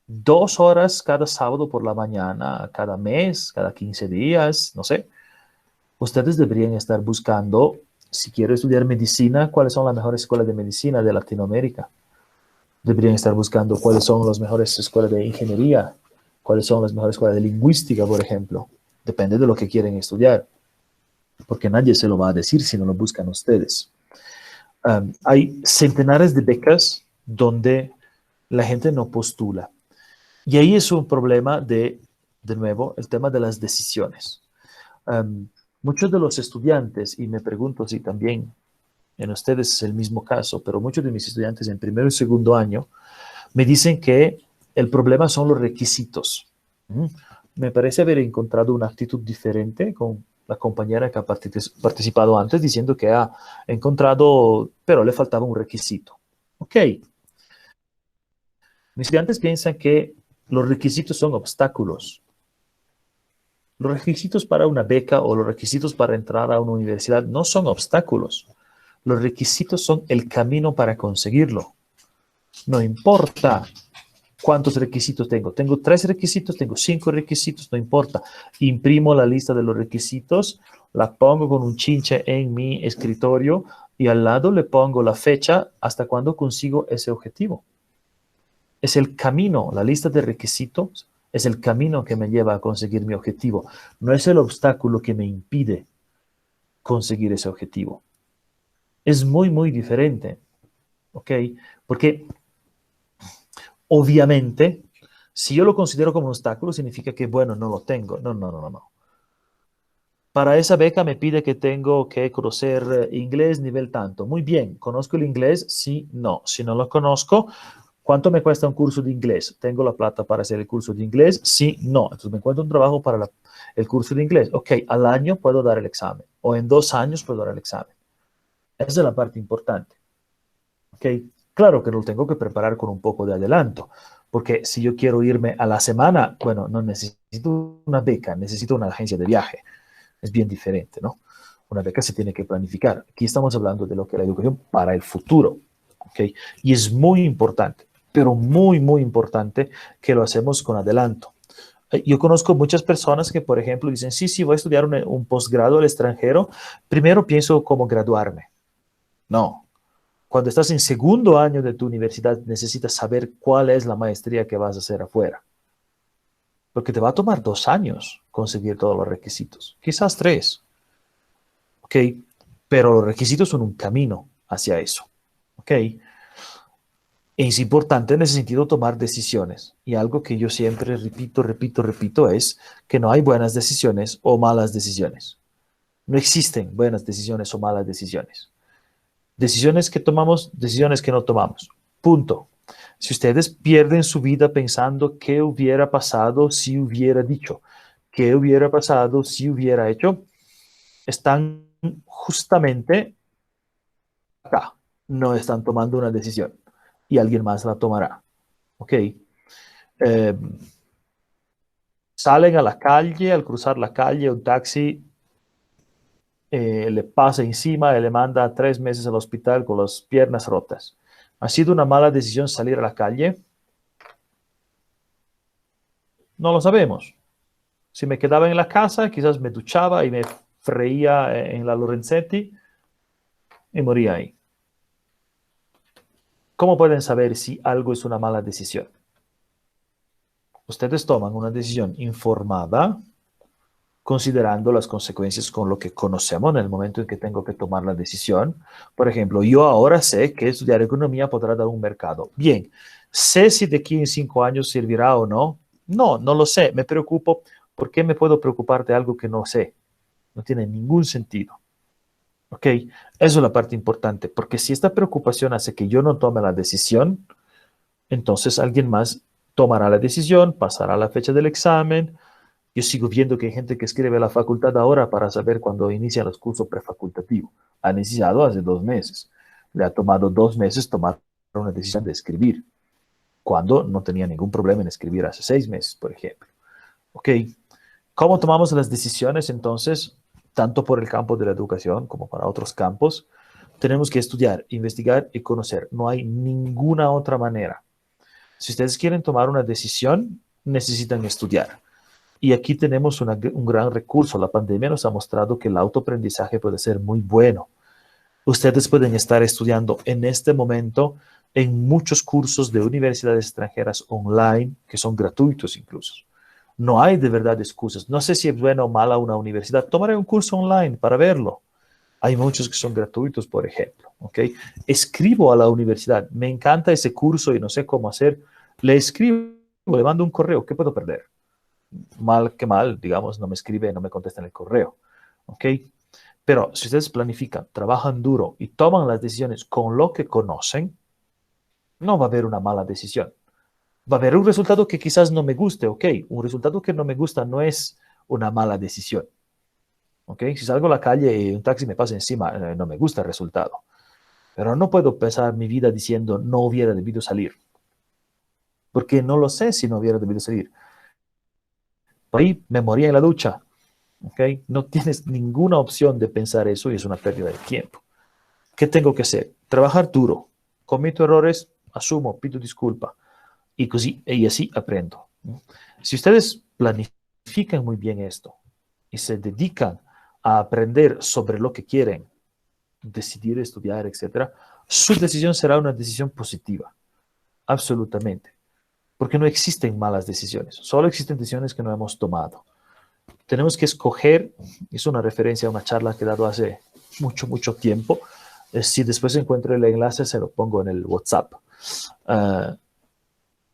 2 horas cada sábado por la mañana, cada mes, cada 15 días, no sé. Ustedes deberían estar buscando, si quiero estudiar medicina, cuáles son las mejores escuelas de medicina de Latinoamérica. Deberían estar buscando cuáles son las mejores escuelas de ingeniería, cuáles son las mejores escuelas de lingüística, por ejemplo. Depende de lo que quieren estudiar, porque nadie se lo va a decir si no lo buscan ustedes. Hay centenares de becas donde la gente no postula. Y ahí es un problema de nuevo, el tema de las decisiones. Muchos de los estudiantes, y me pregunto si también en ustedes es el mismo caso, pero muchos de mis estudiantes en primero y segundo año me dicen que el problema son los requisitos. Me parece haber encontrado una actitud diferente con la compañera que ha participado antes, diciendo que ha encontrado, pero le faltaba un requisito. Ok. Mis estudiantes piensan que los requisitos son obstáculos. Los requisitos para una beca o los requisitos para entrar a una universidad no son obstáculos. Los requisitos son el camino para conseguirlo. No importa cuántos requisitos tengo. Tengo 3 requisitos, tengo 5 requisitos, no importa. Imprimo la lista de los requisitos, la pongo con un chinche en mi escritorio y al lado le pongo la fecha hasta cuando consigo ese objetivo. Es el camino, la lista de requisitos es el camino que me lleva a conseguir mi objetivo. No es el obstáculo que me impide conseguir ese objetivo. Es muy, muy diferente. ¿Ok? Porque obviamente, si yo lo considero como un obstáculo, significa que, bueno, no lo tengo. No, no, no, no. Para esa beca me pide que tengo que conocer inglés nivel tanto. Muy bien, ¿conozco el inglés? Sí, no. Si no lo conozco, ¿cuánto me cuesta un curso de inglés? ¿Tengo la plata para hacer el curso de inglés? Sí, no. Entonces me encuentro un trabajo para el curso de inglés. Ok, al año puedo dar el examen, o en 2 años puedo dar el examen. Esa es la parte importante. Ok, claro que lo tengo que preparar con un poco de adelanto, porque si yo quiero irme a la semana, bueno, no necesito una beca, necesito una agencia de viaje. Es bien diferente, ¿no? Una beca se tiene que planificar. Aquí estamos hablando de lo que es la educación para el futuro, ¿ok? Y es muy importante, pero muy, muy importante que lo hacemos con adelanto. Yo conozco muchas personas que, por ejemplo, dicen, sí, voy a estudiar un posgrado al extranjero, primero pienso cómo graduarme. No. Cuando estás en segundo año de tu universidad, necesitas saber cuál es la maestría que vas a hacer afuera. Porque te va a tomar 2 años conseguir todos los requisitos, quizás 3. ¿Ok? Pero los requisitos son un camino hacia eso. ¿Ok? Es importante en ese sentido tomar decisiones. Y algo que yo siempre repito es que no hay buenas decisiones o malas decisiones. No existen buenas decisiones o malas decisiones. Decisiones que tomamos, decisiones que no tomamos. Punto. Si ustedes pierden su vida pensando qué hubiera pasado si hubiera dicho, qué hubiera pasado si hubiera hecho, están justamente acá. No están tomando una decisión y alguien más la tomará. ¿Ok? Salen a la calle, al cruzar la calle, un taxi le pasa encima y le manda 3 meses al hospital con las piernas rotas. ¿Ha sido una mala decisión salir a la calle? No lo sabemos. Si me quedaba en la casa, quizás me duchaba y me freía en la Lorenzetti y moría ahí. ¿Cómo pueden saber si algo es una mala decisión? Ustedes toman una decisión informada, considerando las consecuencias con lo que conocemos en el momento en que tengo que tomar la decisión. Por ejemplo, yo ahora sé que estudiar economía podrá dar un mercado. Bien, ¿sé si de aquí en 5 años servirá o no? No, no lo sé. Me preocupo. ¿Por qué me puedo preocupar de algo que no sé? No tiene ningún sentido. ¿Ok? Eso es la parte importante, porque si esta preocupación hace que yo no tome la decisión, entonces alguien más tomará la decisión, pasará la fecha del examen. Yo sigo viendo que hay gente que escribe a la facultad ahora para saber cuándo inician los cursos prefacultativos. Han iniciado hace 2 meses. Le ha tomado 2 meses tomar una decisión de escribir, cuando no tenía ningún problema en escribir hace 6 meses, por ejemplo. ¿Ok? ¿Cómo tomamos las decisiones entonces, tanto por el campo de la educación como para otros campos? Tenemos que estudiar, investigar y conocer. No hay ninguna otra manera. Si ustedes quieren tomar una decisión, necesitan estudiar. Y aquí tenemos un gran recurso. La pandemia nos ha mostrado que el autoaprendizaje puede ser muy bueno. Ustedes pueden estar estudiando en este momento en muchos cursos de universidades extranjeras online, que son gratuitos incluso. No hay de verdad excusas. No sé si es buena o mala una universidad. Tomaré un curso online para verlo. Hay muchos que son gratuitos, por ejemplo. ¿Ok? Escribo a la universidad. Me encanta ese curso y no sé cómo hacer. Le escribo, le mando un correo. ¿Qué puedo perder? Mal que mal, digamos, no me escribe, no me contesta en el correo. ¿Ok? Pero si ustedes planifican, trabajan duro y toman las decisiones con lo que conocen, no va a haber una mala decisión. Va a haber un resultado que quizás no me guste, ok. Un resultado que no me gusta no es una mala decisión. Ok. Si salgo a la calle y un taxi me pasa encima, no me gusta el resultado. Pero no puedo pasar mi vida diciendo no hubiera debido salir. Porque no lo sé si no hubiera debido salir. Por ahí me moría en la ducha. Ok. No tienes ninguna opción de pensar eso y es una pérdida de tiempo. ¿Qué tengo que hacer? Trabajar duro. Cometo errores, asumo, pido disculpa. Y así aprendo. Si ustedes planifican muy bien esto y se dedican a aprender sobre lo que quieren, decidir estudiar, etc., su decisión será una decisión positiva, absolutamente, porque no existen malas decisiones, solo existen decisiones que no hemos tomado. Tenemos que escoger, es una referencia a una charla que he dado hace mucho tiempo. Si después encuentro el enlace, se lo pongo en el WhatsApp.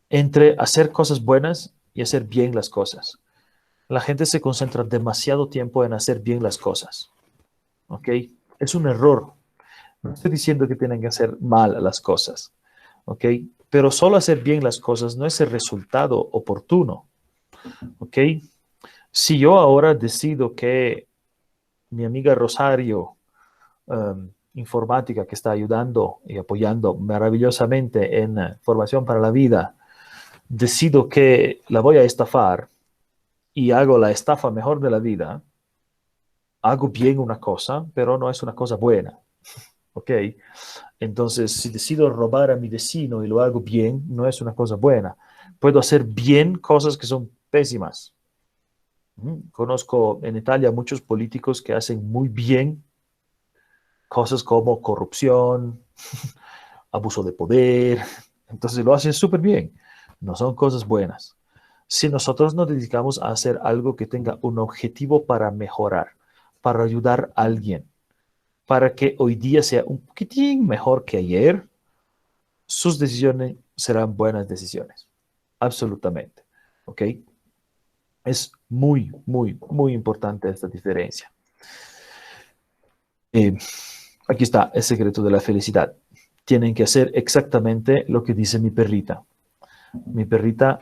Entre hacer cosas buenas y hacer bien las cosas. La gente se concentra demasiado tiempo en hacer bien las cosas. ¿Ok? Es un error. No estoy diciendo que tienen que hacer mal las cosas. ¿Ok? Pero solo hacer bien las cosas no es el resultado oportuno. ¿Ok? Si yo ahora decido que mi amiga Rosario, informática, que está ayudando y apoyando maravillosamente en formación para la vida, decido que la voy a estafar y hago la estafa mejor de la vida, hago bien una cosa, pero no es una cosa buena. ¿Ok? Entonces, si decido robar a mi vecino y lo hago bien, no es una cosa buena. Puedo hacer bien cosas que son pésimas. Conozco en Italia muchos políticos que hacen muy bien cosas como corrupción, abuso de poder. Entonces lo hacen súper bien. No son cosas buenas. Si nosotros nos dedicamos a hacer algo que tenga un objetivo para mejorar, para ayudar a alguien, para que hoy día sea un poquitín mejor que ayer, sus decisiones serán buenas decisiones. Absolutamente. ¿Ok? Es muy, muy, muy importante esta diferencia. Aquí está el secreto de la felicidad. Tienen que hacer exactamente lo que dice mi perrita. Mi perrita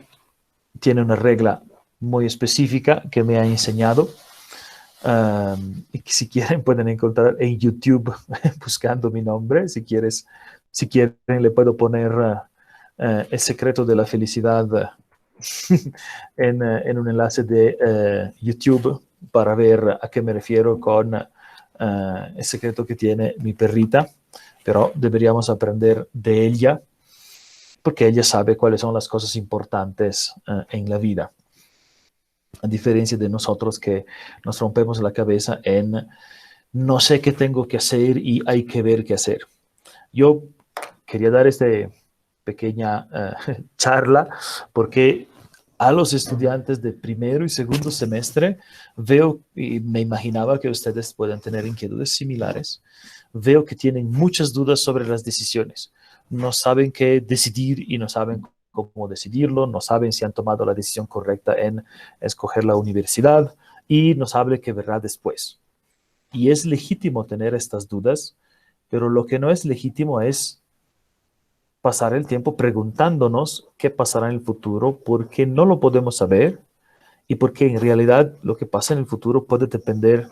tiene una regla muy específica que me ha enseñado. Y que si quieren pueden encontrar en YouTube buscando mi nombre. Si quieren le puedo poner el secreto de la felicidad en un enlace de YouTube para ver a qué me refiero con el secreto que tiene mi perrita. Pero deberíamos aprender de ella porque ella sabe cuáles son las cosas importantes en la vida. A diferencia de nosotros que nos rompemos la cabeza en no sé qué tengo que hacer y hay que ver qué hacer. Yo quería dar esta pequeña charla porque a los estudiantes de primero y segundo semestre veo y me imaginaba que ustedes puedan tener inquietudes similares. Veo que tienen muchas dudas sobre las decisiones. No saben qué decidir y no saben cómo decidirlo, no saben si han tomado la decisión correcta en escoger la universidad y no saben qué verá después. Y es legítimo tener estas dudas, pero lo que no es legítimo es pasar el tiempo preguntándonos qué pasará en el futuro, porque no lo podemos saber y porque en realidad lo que pasa en el futuro puede depender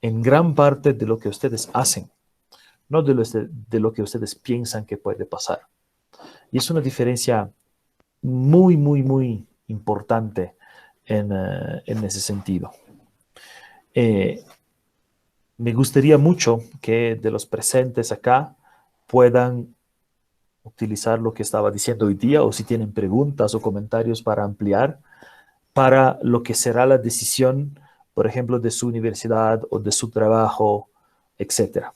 en gran parte de lo que ustedes hacen, no de lo que ustedes piensan que puede pasar. Y es una diferencia muy, muy, muy importante en ese sentido. Me gustaría mucho que de los presentes acá puedan utilizar lo que estaba diciendo hoy día o si tienen preguntas o comentarios para ampliar para lo que será la decisión, por ejemplo, de su universidad o de su trabajo, etc.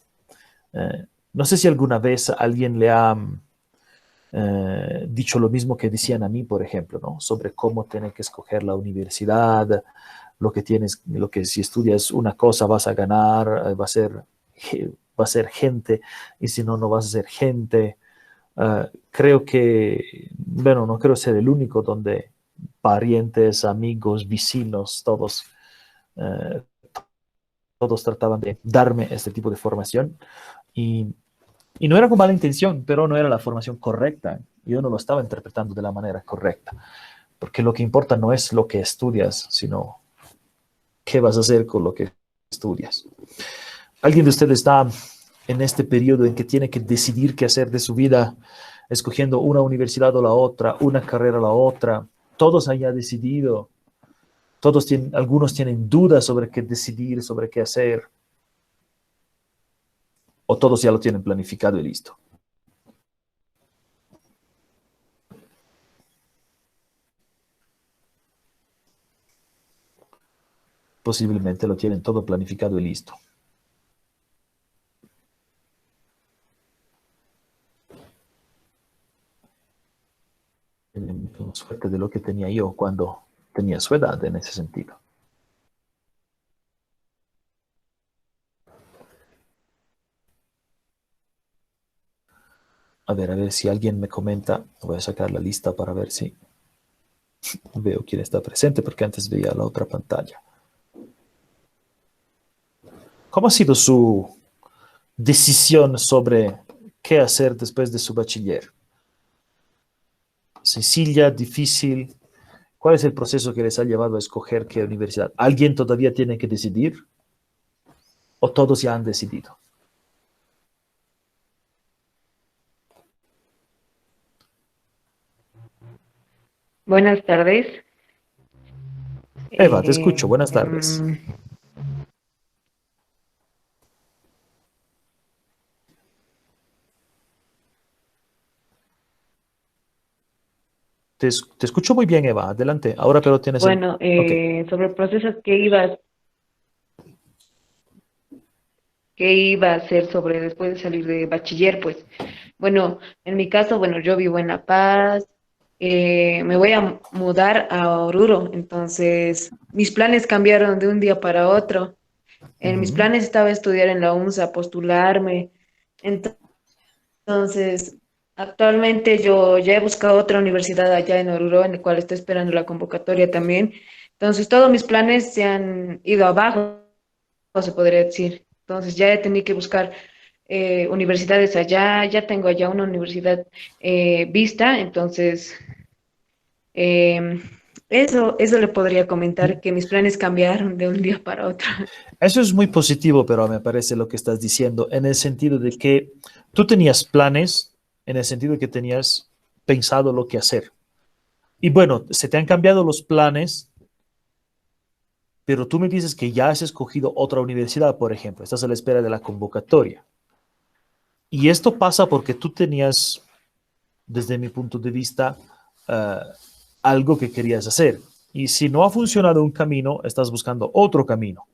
No sé si alguna vez alguien le ha dicho lo mismo que decían a mí, por ejemplo, ¿no? Sobre cómo tienen que escoger la universidad, lo que si estudias una cosa vas a ganar, va a ser gente, y si no, no vas a ser gente. Creo que, bueno, no creo ser el único donde parientes, amigos, vecinos, todos trataban de darme este tipo de formación y no era con mala intención, pero no era la formación correcta. Yo no lo estaba interpretando de la manera correcta, porque lo que importa no es lo que estudias, sino qué vas a hacer con lo que estudias. ¿Alguien de ustedes está en este periodo en que tiene que decidir qué hacer de su vida, escogiendo una universidad o la otra, una carrera o la otra? Todos hayan decidido, algunos tienen dudas sobre qué decidir, sobre qué hacer, o todos ya lo tienen planificado y listo. Posiblemente lo tienen todo planificado y listo. Con suerte de lo que tenía yo cuando tenía su edad en ese sentido. A ver si alguien me comenta. Voy a sacar la lista para ver si veo quién está presente, porque antes veía la otra pantalla. ¿Cómo ha sido su decisión sobre qué hacer después de su bachiller? ¿Sencilla, difícil? ¿Cuál es el proceso que les ha llevado a escoger qué universidad? ¿Alguien todavía tiene que decidir o todos ya han decidido? Buenas tardes. Eva, te escucho. Buenas tardes. Te escucho muy bien, Eva. Adelante. Ahora, pero tienes el... Bueno, Ok. sobre el proceso que iba a hacer sobre después de salir de bachiller, pues, bueno, en mi caso, bueno, yo vivo en La Paz, me voy a mudar a Oruro, entonces mis planes cambiaron de un día para otro. En mis Ujú. planes estaba estudiar en la UNSA, postularme. Entonces, actualmente yo ya he buscado otra universidad allá en Oruro, en la cual estoy esperando la convocatoria también. Entonces, todos mis planes se han ido abajo, se podría decir. Entonces, ya he tenido que buscar universidades allá, ya tengo allá una universidad vista, entonces, eh, eso le podría comentar, que mis planes cambiaron de un día para otro. Eso es muy positivo, pero me parece lo que estás diciendo, en el sentido de que tú tenías planes, en el sentido de que tenías pensado lo que hacer. Y bueno, se te han cambiado los planes, pero tú me dices que ya has escogido otra universidad, por ejemplo, estás a la espera de la convocatoria. Y esto pasa porque tú tenías, desde mi punto de vista, eh, algo que querías hacer. Y si no ha funcionado un camino, estás buscando otro camino.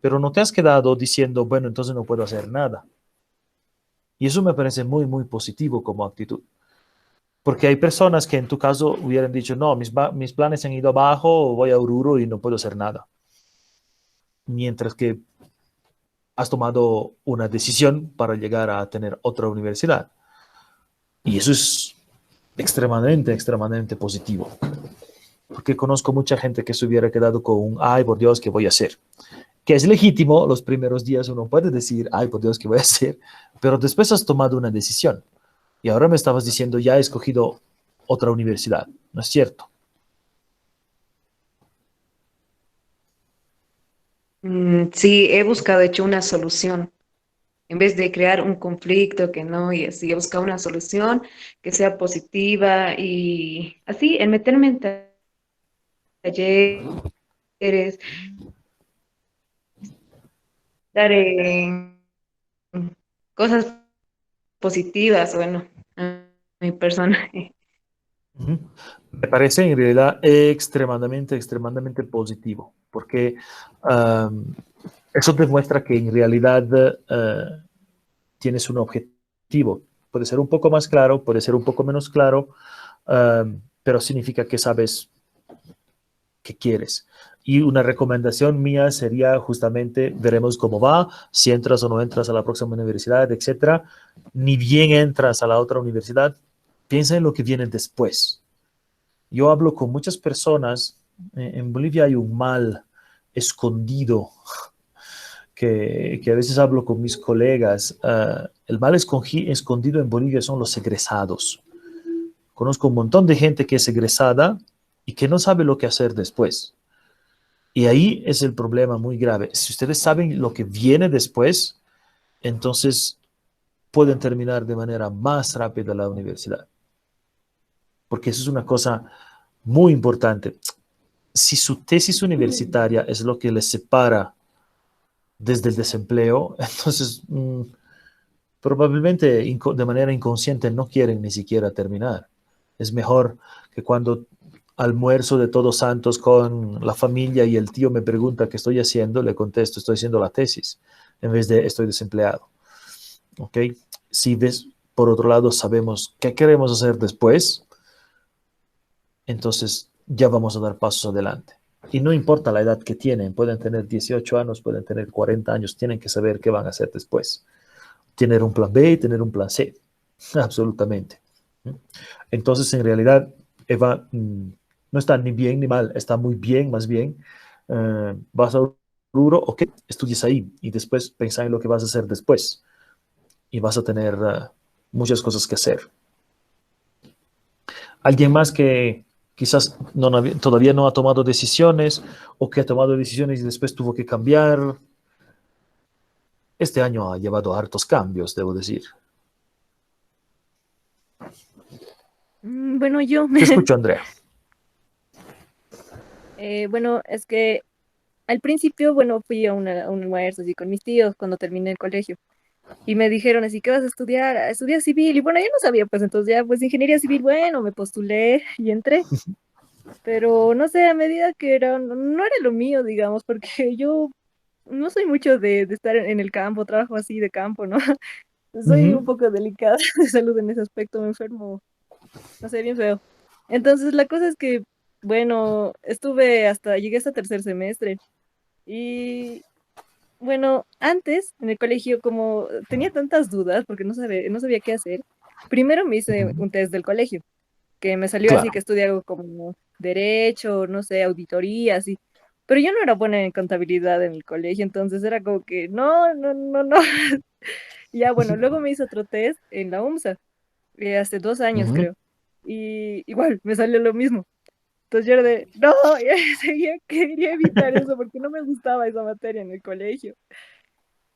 Pero no te has quedado diciendo, bueno, entonces no puedo hacer nada. Y eso me parece muy, muy positivo como actitud. Porque hay personas que en tu caso hubieran dicho, no, mis planes se han ido abajo, voy a Oruro y no puedo hacer nada. Mientras que has tomado una decisión para llegar a tener otra universidad. Y eso es extremadamente, extremadamente positivo. Porque conozco mucha gente que se hubiera quedado con un, ay, por Dios, ¿qué voy a hacer? Que es legítimo, los primeros días uno puede decir, ay, por Dios, ¿qué voy a hacer? Pero después has tomado una decisión. Y ahora me estabas diciendo, ya he escogido otra universidad, ¿no es cierto? Sí, he buscado, de hecho, una solución. En vez de crear un conflicto que no, y así, he buscado una solución que sea positiva y así, en meterme en talleres, dar cosas positivas, bueno, a mi persona. Ujú. Me parece en realidad extremadamente, extremadamente positivo, porque eso demuestra que en realidad tienes un objetivo. Puede ser un poco más claro, puede ser un poco menos claro, pero significa que sabes qué quieres. Y una recomendación mía sería justamente, veremos cómo va, si entras o no entras a la próxima universidad, etcétera. Ni bien entras a la otra universidad, piensa en lo que viene después. Yo hablo con muchas personas, en Bolivia hay un mal escondido que a veces hablo con mis colegas. El mal escondido en Bolivia son los egresados. Conozco un montón de gente que es egresada y que no sabe lo que hacer después. Y ahí es el problema muy grave. Si ustedes saben lo que viene después, entonces pueden terminar de manera más rápida la universidad. Porque eso es una cosa muy importante. Si su tesis universitaria es lo que les separa desde el desempleo, entonces probablemente de manera inconsciente no quieren ni siquiera terminar. Es mejor que cuando almuerzo de Todos Santos con la familia y el tío me pregunta qué estoy haciendo, le contesto, estoy haciendo la tesis, en vez de estoy desempleado. ¿Ok? Si ves, por otro lado, sabemos qué queremos hacer después, entonces ya vamos a dar pasos adelante. Y no importa la edad que tienen, pueden tener 18 años, pueden tener 40 años, tienen que saber qué van a hacer después. Tener un plan B y tener un plan C, absolutamente. Entonces, en realidad, Eva, no está ni bien ni mal, está muy bien, más bien. Vas a Oruro, ok, estudies ahí y después pensá en lo que vas a hacer después y vas a tener muchas cosas que hacer. ¿Alguien más que quizás todavía no ha tomado decisiones o que ha tomado decisiones y después tuvo que cambiar. Este año ha llevado hartos cambios, debo decir. Bueno, yo, Te escucho, Andrea. bueno, es que al principio, bueno, fui a un almuerzo así con mis tíos cuando terminé el colegio y me dijeron así, ¿qué vas a estudiar? "A estudiar civil". Y bueno, yo no sabía, pues entonces ya, pues ingeniería civil, bueno, me postulé y entré. Pero no sé, a medida que era, no era lo mío, digamos, porque yo no soy mucho de estar en el campo, trabajo así de campo, ¿no? Soy un Ujú. poco delicada de salud en ese aspecto, me enfermo, no sé, bien feo. Entonces, la cosa es que, bueno, llegué hasta tercer semestre y, bueno, antes en el colegio, como tenía tantas dudas porque no sabía qué hacer, primero me hice Ujú. un test del colegio, que me salió así Claro. que estudié algo como derecho, no sé, auditoría, así. Pero yo no era buena en contabilidad en el colegio, entonces era como que, no, no, no, no. Ya, bueno, luego me hice otro test en la UMSA, hace 2 años Ujú. creo. Y igual, me salió lo mismo. Entonces yo era de, no, ya quería evitar eso porque no me gustaba esa materia en el colegio.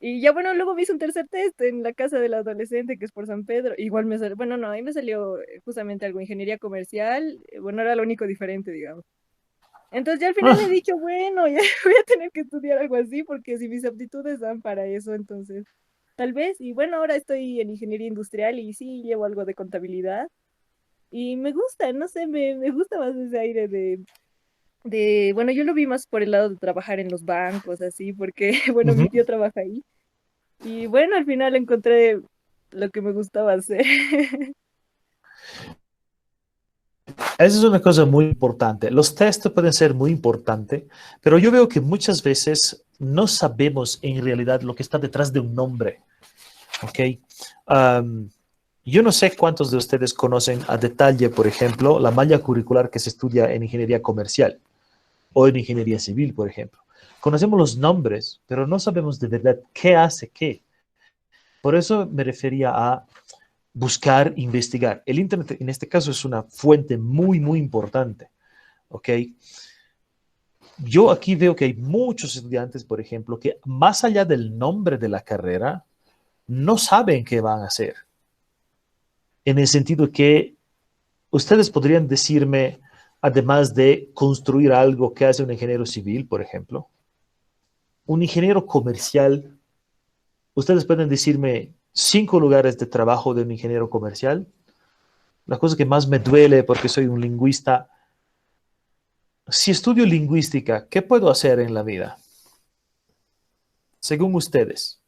Y ya bueno, luego me hice un tercer test en la casa del adolescente, que es por San Pedro. Igual me salió, bueno, no, ahí me salió justamente algo, ingeniería comercial. Bueno, era lo único diferente, digamos. Entonces ya al final he Ah, dicho, bueno, ya voy a tener que estudiar algo así, porque si mis aptitudes dan para eso, entonces tal vez. Y bueno, ahora estoy en ingeniería industrial y sí llevo algo de contabilidad. Y me gusta, no sé, me gusta más ese aire bueno, yo lo vi más por el lado de trabajar en los bancos, así, porque, bueno, mi ujú. tío trabaja ahí. Y bueno, al final encontré lo que me gustaba hacer. Esa es una cosa muy importante. Los test pueden ser muy importantes, pero yo veo que muchas veces no sabemos en realidad lo que está detrás de un nombre. ¿Ok? Am, yo no sé cuántos de ustedes conocen a detalle, por ejemplo, la malla curricular que se estudia en ingeniería comercial o en ingeniería civil, por ejemplo. Conocemos los nombres, pero no sabemos de verdad qué hace qué. Por eso me refería a buscar, investigar. El Internet en este caso es una fuente muy, muy importante. ¿Ok? Yo aquí veo que hay muchos estudiantes, por ejemplo, que más allá del nombre de la carrera, no saben qué van a hacer. En el sentido que ustedes podrían decirme, además de construir algo que hace un ingeniero civil, por ejemplo, un ingeniero comercial, ustedes pueden decirme 5 lugares de trabajo de un ingeniero comercial. La cosa que más me duele porque soy un lingüista, si estudio lingüística, ¿qué puedo hacer en la vida? Según ustedes,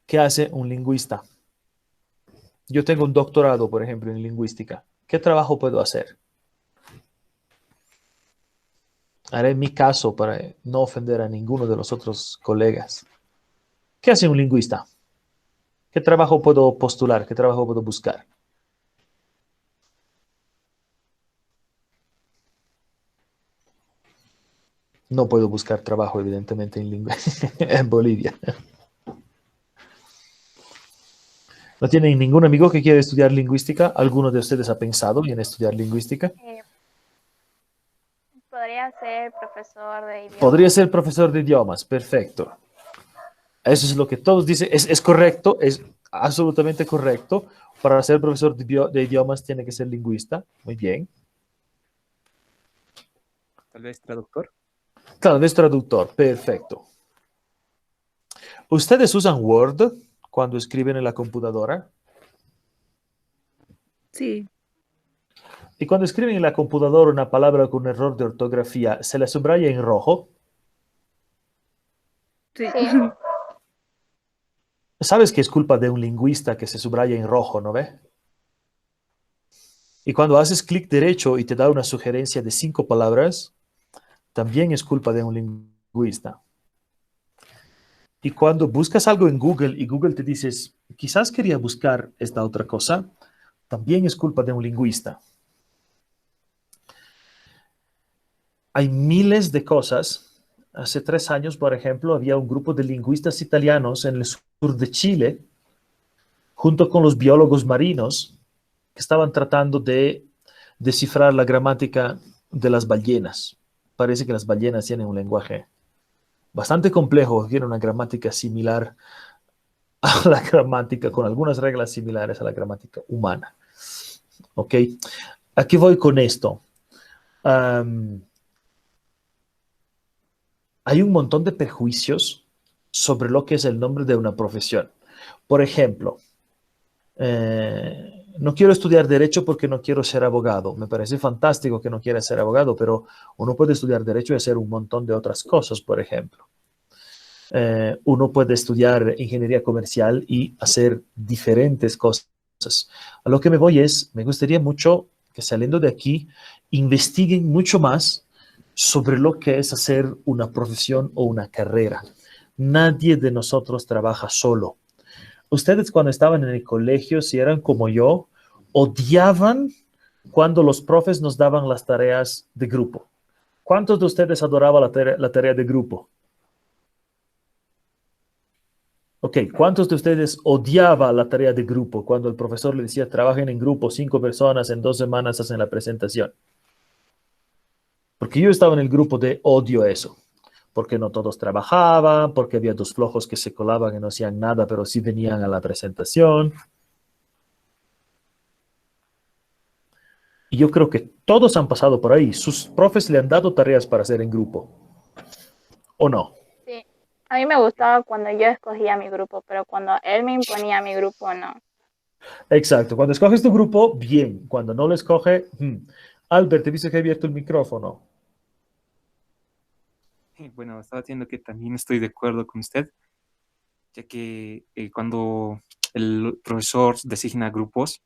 ¿qué hace un lingüista? Yo tengo un doctorado, por ejemplo, en lingüística. ¿Qué trabajo puedo hacer? Haré mi caso para no ofender a ninguno de los otros colegas. ¿Qué hace un lingüista? ¿Qué trabajo puedo postular? ¿Qué trabajo puedo buscar? No puedo buscar trabajo, evidentemente, en Bolivia. ¿No tienen ningún amigo que quiera estudiar lingüística? ¿Alguno de ustedes ha pensado en estudiar lingüística? Eh, Podría ser profesor de Podría idiomas. ser profesor de idiomas, perfecto. Eso es lo que todos dicen, es correcto, es absolutamente correcto. Para ser profesor de idiomas tiene que ser lingüista, muy bien. Tal vez traductor. Claro, es traductor, perfecto. ¿Ustedes usan Word cuando escriben en la computadora? Sí, Y cuando escriben en la computadora una palabra con error de ortografía, ¿se la subraya en rojo? sí. Sí, ¿Sabes que es culpa de un lingüista que se subraya en rojo, no ve? Y cuando haces clic derecho y te da una sugerencia de 5 palabras, también es culpa de un lingüista. Y cuando buscas algo en Google y Google te dices, quizás quería buscar esta otra cosa, también es culpa de un lingüista. Hay miles de cosas. Hace 3 años, por ejemplo, había un grupo de lingüistas italianos en el sur de Chile, junto con los biólogos marinos, que estaban tratando de descifrar la gramática de las ballenas. Parece que las ballenas tienen un lenguaje bastante complejo, tienen una gramática similar a la gramática, con algunas reglas similares a la gramática humana. ¿Ok? ¿A qué voy con esto? Hay un montón de prejuicios sobre lo que es el nombre de una profesión. Por ejemplo, no quiero estudiar Derecho porque no quiero ser abogado. Me parece fantástico que no quiera ser abogado, pero uno puede estudiar Derecho y hacer un montón de otras cosas, por ejemplo. Uno puede estudiar Ingeniería Comercial y hacer diferentes cosas. A lo que me voy es, me gustaría mucho que saliendo de aquí, investiguen mucho más sobre lo que es hacer una profesión o una carrera. Nadie de nosotros trabaja solo. Ustedes cuando estaban en el colegio, si eran como yo, odiaban cuando los profes nos daban las tareas de grupo. ¿Cuántos de ustedes adoraban la tarea de grupo? Ok, ¿cuántos de ustedes odiaban la tarea de grupo cuando el profesor le decía trabajen en grupo, 5 personas, en 2 semanas hacen la presentación? Porque yo estaba en el grupo de odio eso. Porque no todos trabajaban, porque había 2 flojos que se colaban y no hacían nada, pero sí venían a la presentación. Y yo creo que todos han pasado por ahí. Sus profes le han dado tareas para hacer en grupo. ¿O no? Sí, a mí me gustaba cuando yo escogía mi grupo, pero cuando él me imponía mi grupo, no. Exacto. Cuando escoges tu grupo, bien. Cuando no lo escoge, Albert, te viste que he abierto el micrófono. Bueno, estaba diciendo que también estoy de acuerdo con usted, ya que cuando el profesor designa grupos,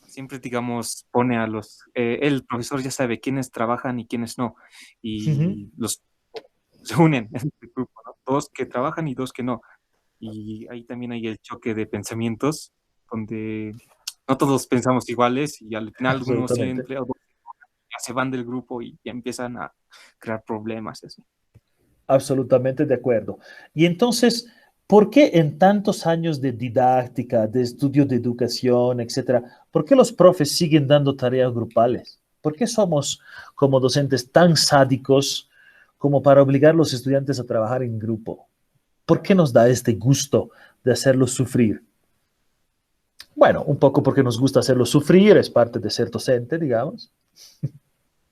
siempre, digamos, pone a el profesor ya sabe quiénes trabajan y quiénes no, y los se unen en este grupo, ¿no? 2 que trabajan y 2 que no. Y ahí también hay el choque de pensamientos, donde no todos pensamos iguales y al final uno Absolutamente. siempre ya se van del grupo y ya empiezan a crear problemas. Así. Absolutamente de acuerdo. Y entonces, ¿por qué en tantos años de didáctica, de estudio de educación, etcétera, por qué los profes siguen dando tareas grupales? ¿Por qué somos como docentes tan sádicos como para obligar a los estudiantes a trabajar en grupo? ¿Por qué nos da este gusto de hacerlos sufrir? Bueno, un poco porque nos gusta hacerlos sufrir, es parte de ser docente, digamos.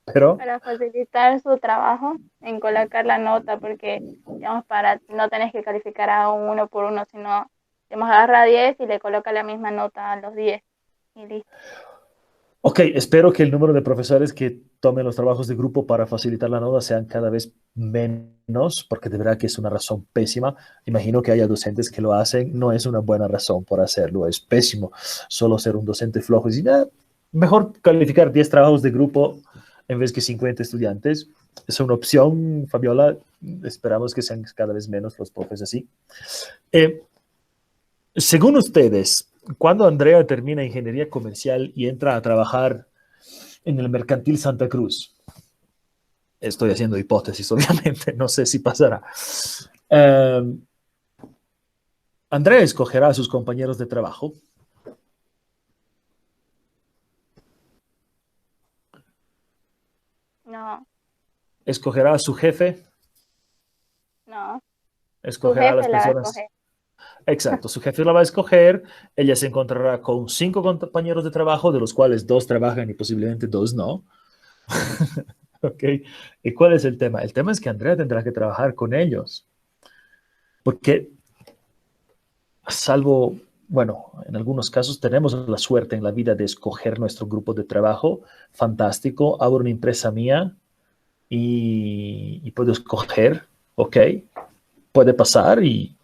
Pero Para facilitar su trabajo en colocar la nota, porque, digamos, para no tenés que calificar a uno por uno, sino, digamos, agarra 10 y le coloca la misma nota a los 10 y listo. ok, espero que el número de profesores que tomen los trabajos de grupo para facilitar la nota sean cada vez menos, porque de verdad que es una razón pésima. Imagino que haya docentes que lo hacen, no es una buena razón por hacerlo, es pésimo solo ser un docente flojo y decir, mejor calificar 10 trabajos de grupo en vez que 50 estudiantes. Es una opción, Fabiola, esperamos que sean cada vez menos los profes así. Según ustedes, ¿cuándo Andrea termina ingeniería comercial y entra a trabajar en el Mercantil Santa Cruz? Estoy haciendo hipótesis, obviamente, no sé si pasará. Andrea escogerá a sus compañeros de trabajo. No, Escogerá a su jefe. no. Su Escogerá a las jefe la va a personas. escoger. Exacto, su jefe la va a escoger. Ella se encontrará con 5 compañeros de trabajo, de los cuales 2 trabajan y posiblemente 2 no. ¿Ok? ¿Y cuál es el tema? El tema es que Andrea tendrá que trabajar con ellos. Porque, salvo, bueno, en algunos casos tenemos la suerte en la vida de escoger nuestro grupo de trabajo. Fantástico. Abro una empresa mía y puedo escoger. ¿Ok? Puede pasar y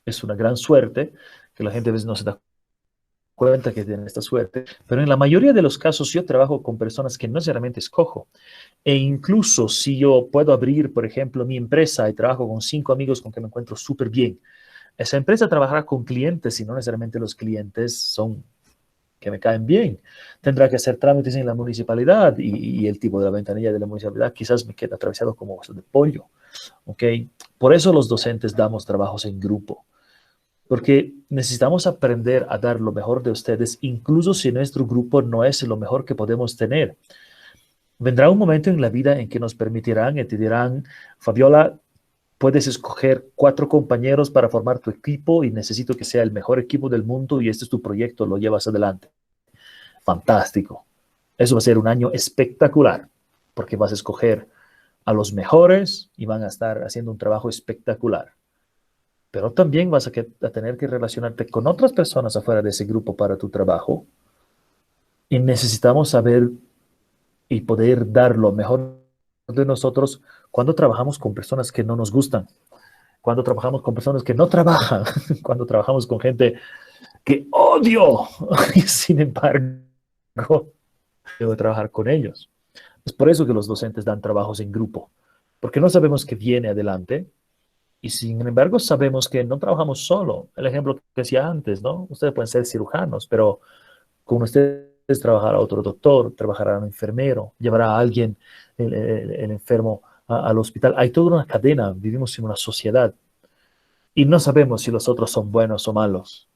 es una gran suerte que la gente a veces no se da cuenta que tienen esta suerte, pero en la mayoría de los casos yo trabajo con personas que no necesariamente escojo. E incluso si yo puedo abrir, por ejemplo, mi empresa y trabajo con 5 amigos con que me encuentro súper bien, esa empresa trabajará con clientes y no necesariamente los clientes son que me caen bien. Tendrá que hacer trámites en la municipalidad y el tipo de la ventanilla de la municipalidad quizás me queda atravesado como hueso de pollo. ¿Ok? Por eso los docentes damos trabajos en grupo. porque necesitamos aprender a dar lo mejor de ustedes, incluso si nuestro grupo no es lo mejor que podemos tener. Vendrá un momento en la vida en que nos permitirán y te dirán, Fabiola, puedes escoger 4 compañeros para formar tu equipo y necesito que sea el mejor equipo del mundo y este es tu proyecto, lo llevas adelante. Fantástico. Eso va a ser un año espectacular, porque vas a escoger a los mejores y van a estar haciendo un trabajo espectacular. Pero también vas a tener que relacionarte con otras personas afuera de ese grupo para tu trabajo. Y necesitamos saber y poder dar lo mejor de nosotros cuando trabajamos con personas que no nos gustan, cuando trabajamos con personas que no trabajan, cuando trabajamos con gente que odio. Y sin embargo, debo trabajar con ellos. Es por eso que los docentes dan trabajos en grupo, porque no sabemos qué viene adelante y sin embargo sabemos que no trabajamos solo. El ejemplo que decía antes, ¿no? Ustedes pueden ser cirujanos, pero con ustedes trabajará otro doctor, trabajará un enfermero, llevará a alguien, el enfermo, al hospital. Hay toda una cadena, vivimos en una sociedad y no sabemos si los otros son buenos o malos.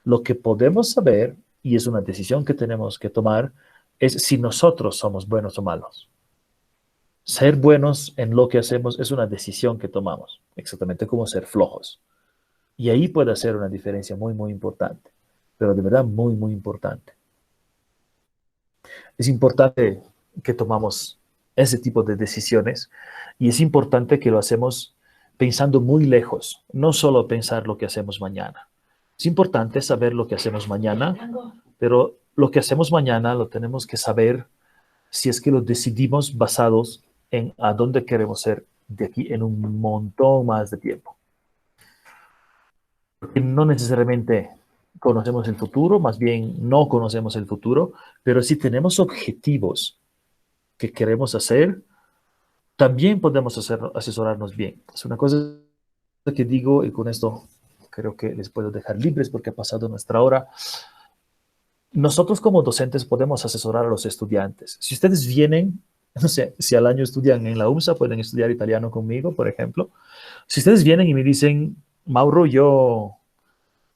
Lo que podemos saber, y es una decisión que tenemos que tomar, es si nosotros somos buenos o malos. Ser buenos en lo que hacemos es una decisión que tomamos, exactamente como ser flojos. Y ahí puede hacer una diferencia muy, muy importante, pero de verdad muy, muy importante. Es importante que tomamos ese tipo de decisiones y es importante que lo hacemos pensando muy lejos, no solo pensar lo que hacemos mañana. Es importante saber lo que hacemos mañana, pero lo que hacemos mañana lo tenemos que saber si es que lo decidimos basados en a dónde queremos ser de aquí en un montón más de tiempo. Porque no necesariamente conocemos el futuro, más bien no conocemos el futuro, pero si tenemos objetivos que queremos hacer, también podemos asesorarnos bien. Es una cosa que digo y con esto creo que les puedo dejar libres porque ha pasado nuestra hora. Nosotros como docentes podemos asesorar a los estudiantes. Si ustedes vienen, no sé, si al año estudian en la UMSA, pueden estudiar italiano conmigo, por ejemplo. Si ustedes vienen y me dicen, Mauro, yo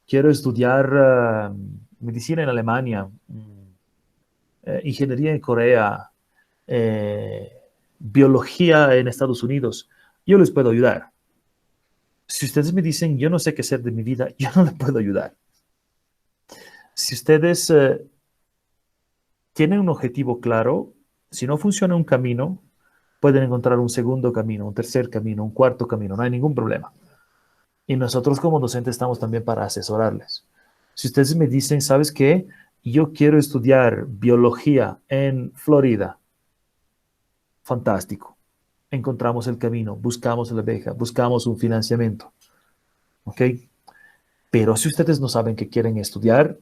quiero estudiar medicina en Alemania, ingeniería en Corea, biología en Estados Unidos, yo les puedo ayudar. Si ustedes me dicen, yo no sé qué hacer de mi vida, yo no les puedo ayudar. Si ustedes tienen un objetivo claro, si no funciona un camino, pueden encontrar un segundo camino, un tercer camino, un cuarto camino, no hay ningún problema. Y nosotros como docentes estamos también para asesorarles. Si ustedes me dicen, ¿sabes qué? Yo quiero estudiar biología en Florida. Fantástico. Encontramos el camino, buscamos la beca, buscamos un financiamiento. ¿Ok? Pero si ustedes no saben qué quieren estudiar,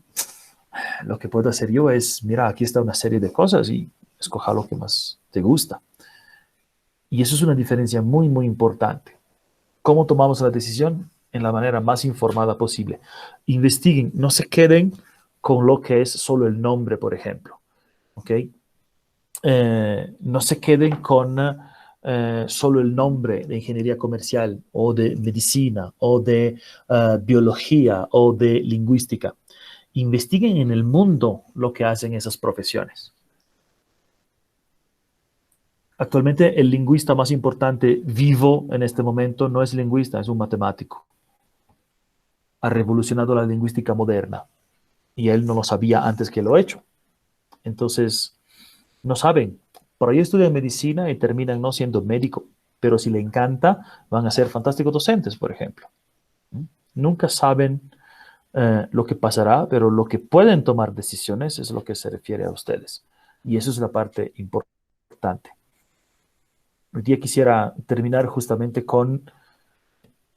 lo que puedo hacer yo es, mira, aquí está una serie de cosas y escoja lo que más te gusta. Y eso es una diferencia muy, muy importante. ¿Cómo tomamos la decisión? En la manera más informada posible. Investiguen, no se queden con lo que es solo el nombre, por ejemplo. ¿Ok? No se queden con solo el nombre de ingeniería comercial o de medicina o de biología o de lingüística. Investiguen en el mundo lo que hacen esas profesiones. Actualmente el lingüista más importante vivo en este momento no es lingüista, es un matemático. Ha revolucionado la lingüística moderna y él no lo sabía antes que lo he hecho. Entonces, no saben. Por ahí estudian medicina y terminan no siendo médico, pero si le encanta, van a ser fantásticos docentes, por ejemplo. Nunca saben lo que pasará, pero lo que pueden tomar decisiones es lo que se refiere a ustedes. Y eso es la parte importante. Hoy día quisiera terminar justamente con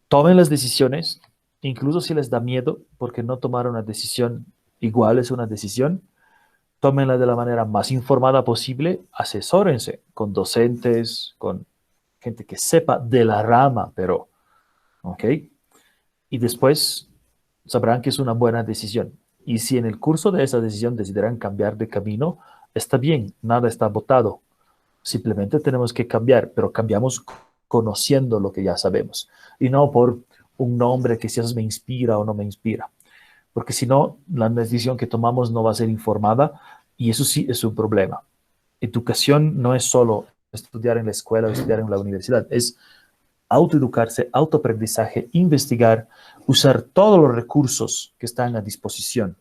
tomen las decisiones, incluso si les da miedo, porque no tomar una decisión igual es una decisión. Tómenla de la manera más informada posible, asesórense con docentes, con gente que sepa de la rama, pero, ¿ok? Y después sabrán que es una buena decisión. Y si en el curso de esa decisión decidirán cambiar de camino, está bien, nada está votado. Simplemente tenemos que cambiar, pero cambiamos conociendo lo que ya sabemos. Y no por un nombre que quizás me inspira o no me inspira, porque si no, la decisión que tomamos no va a ser informada y eso sí es un problema. Educación no es solo estudiar en la escuela o estudiar en la universidad, es autoeducarse, autoaprendizaje, investigar, usar todos los recursos que están a disposición.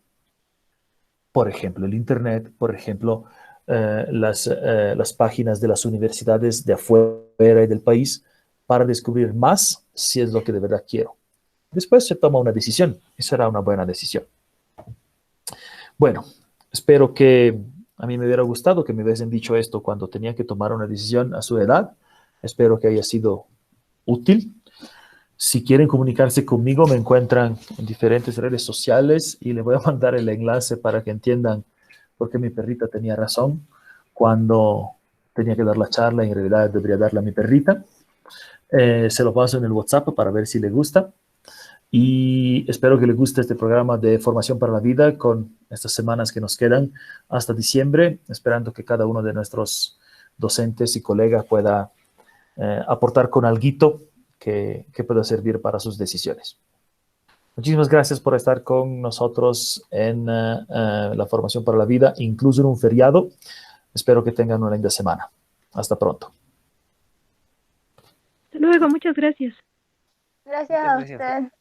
Por ejemplo, el Internet, por ejemplo, las páginas de las universidades de afuera y del país para descubrir más si es lo que de verdad quiero. Después se toma una decisión y será una buena decisión. Bueno, espero que a mí me hubiera gustado que me hubiesen dicho esto cuando tenía que tomar una decisión a su edad. Espero que haya sido útil. Si quieren comunicarse conmigo, me encuentran en diferentes redes sociales y les voy a mandar el enlace para que entiendan por qué mi perrita tenía razón cuando tenía que dar la charla y en realidad debería darla a mi perrita. Se lo paso en el WhatsApp para ver si le gusta. Y espero que les guste este programa de formación para la vida con estas semanas que nos quedan hasta diciembre, esperando que cada uno de nuestros docentes y colegas pueda aportar con alguito que pueda servir para sus decisiones. Muchísimas gracias por estar con nosotros en la formación para la vida, incluso en un feriado. Espero que tengan una linda semana. Hasta pronto. Hasta luego, muchas gracias. Gracias a usted.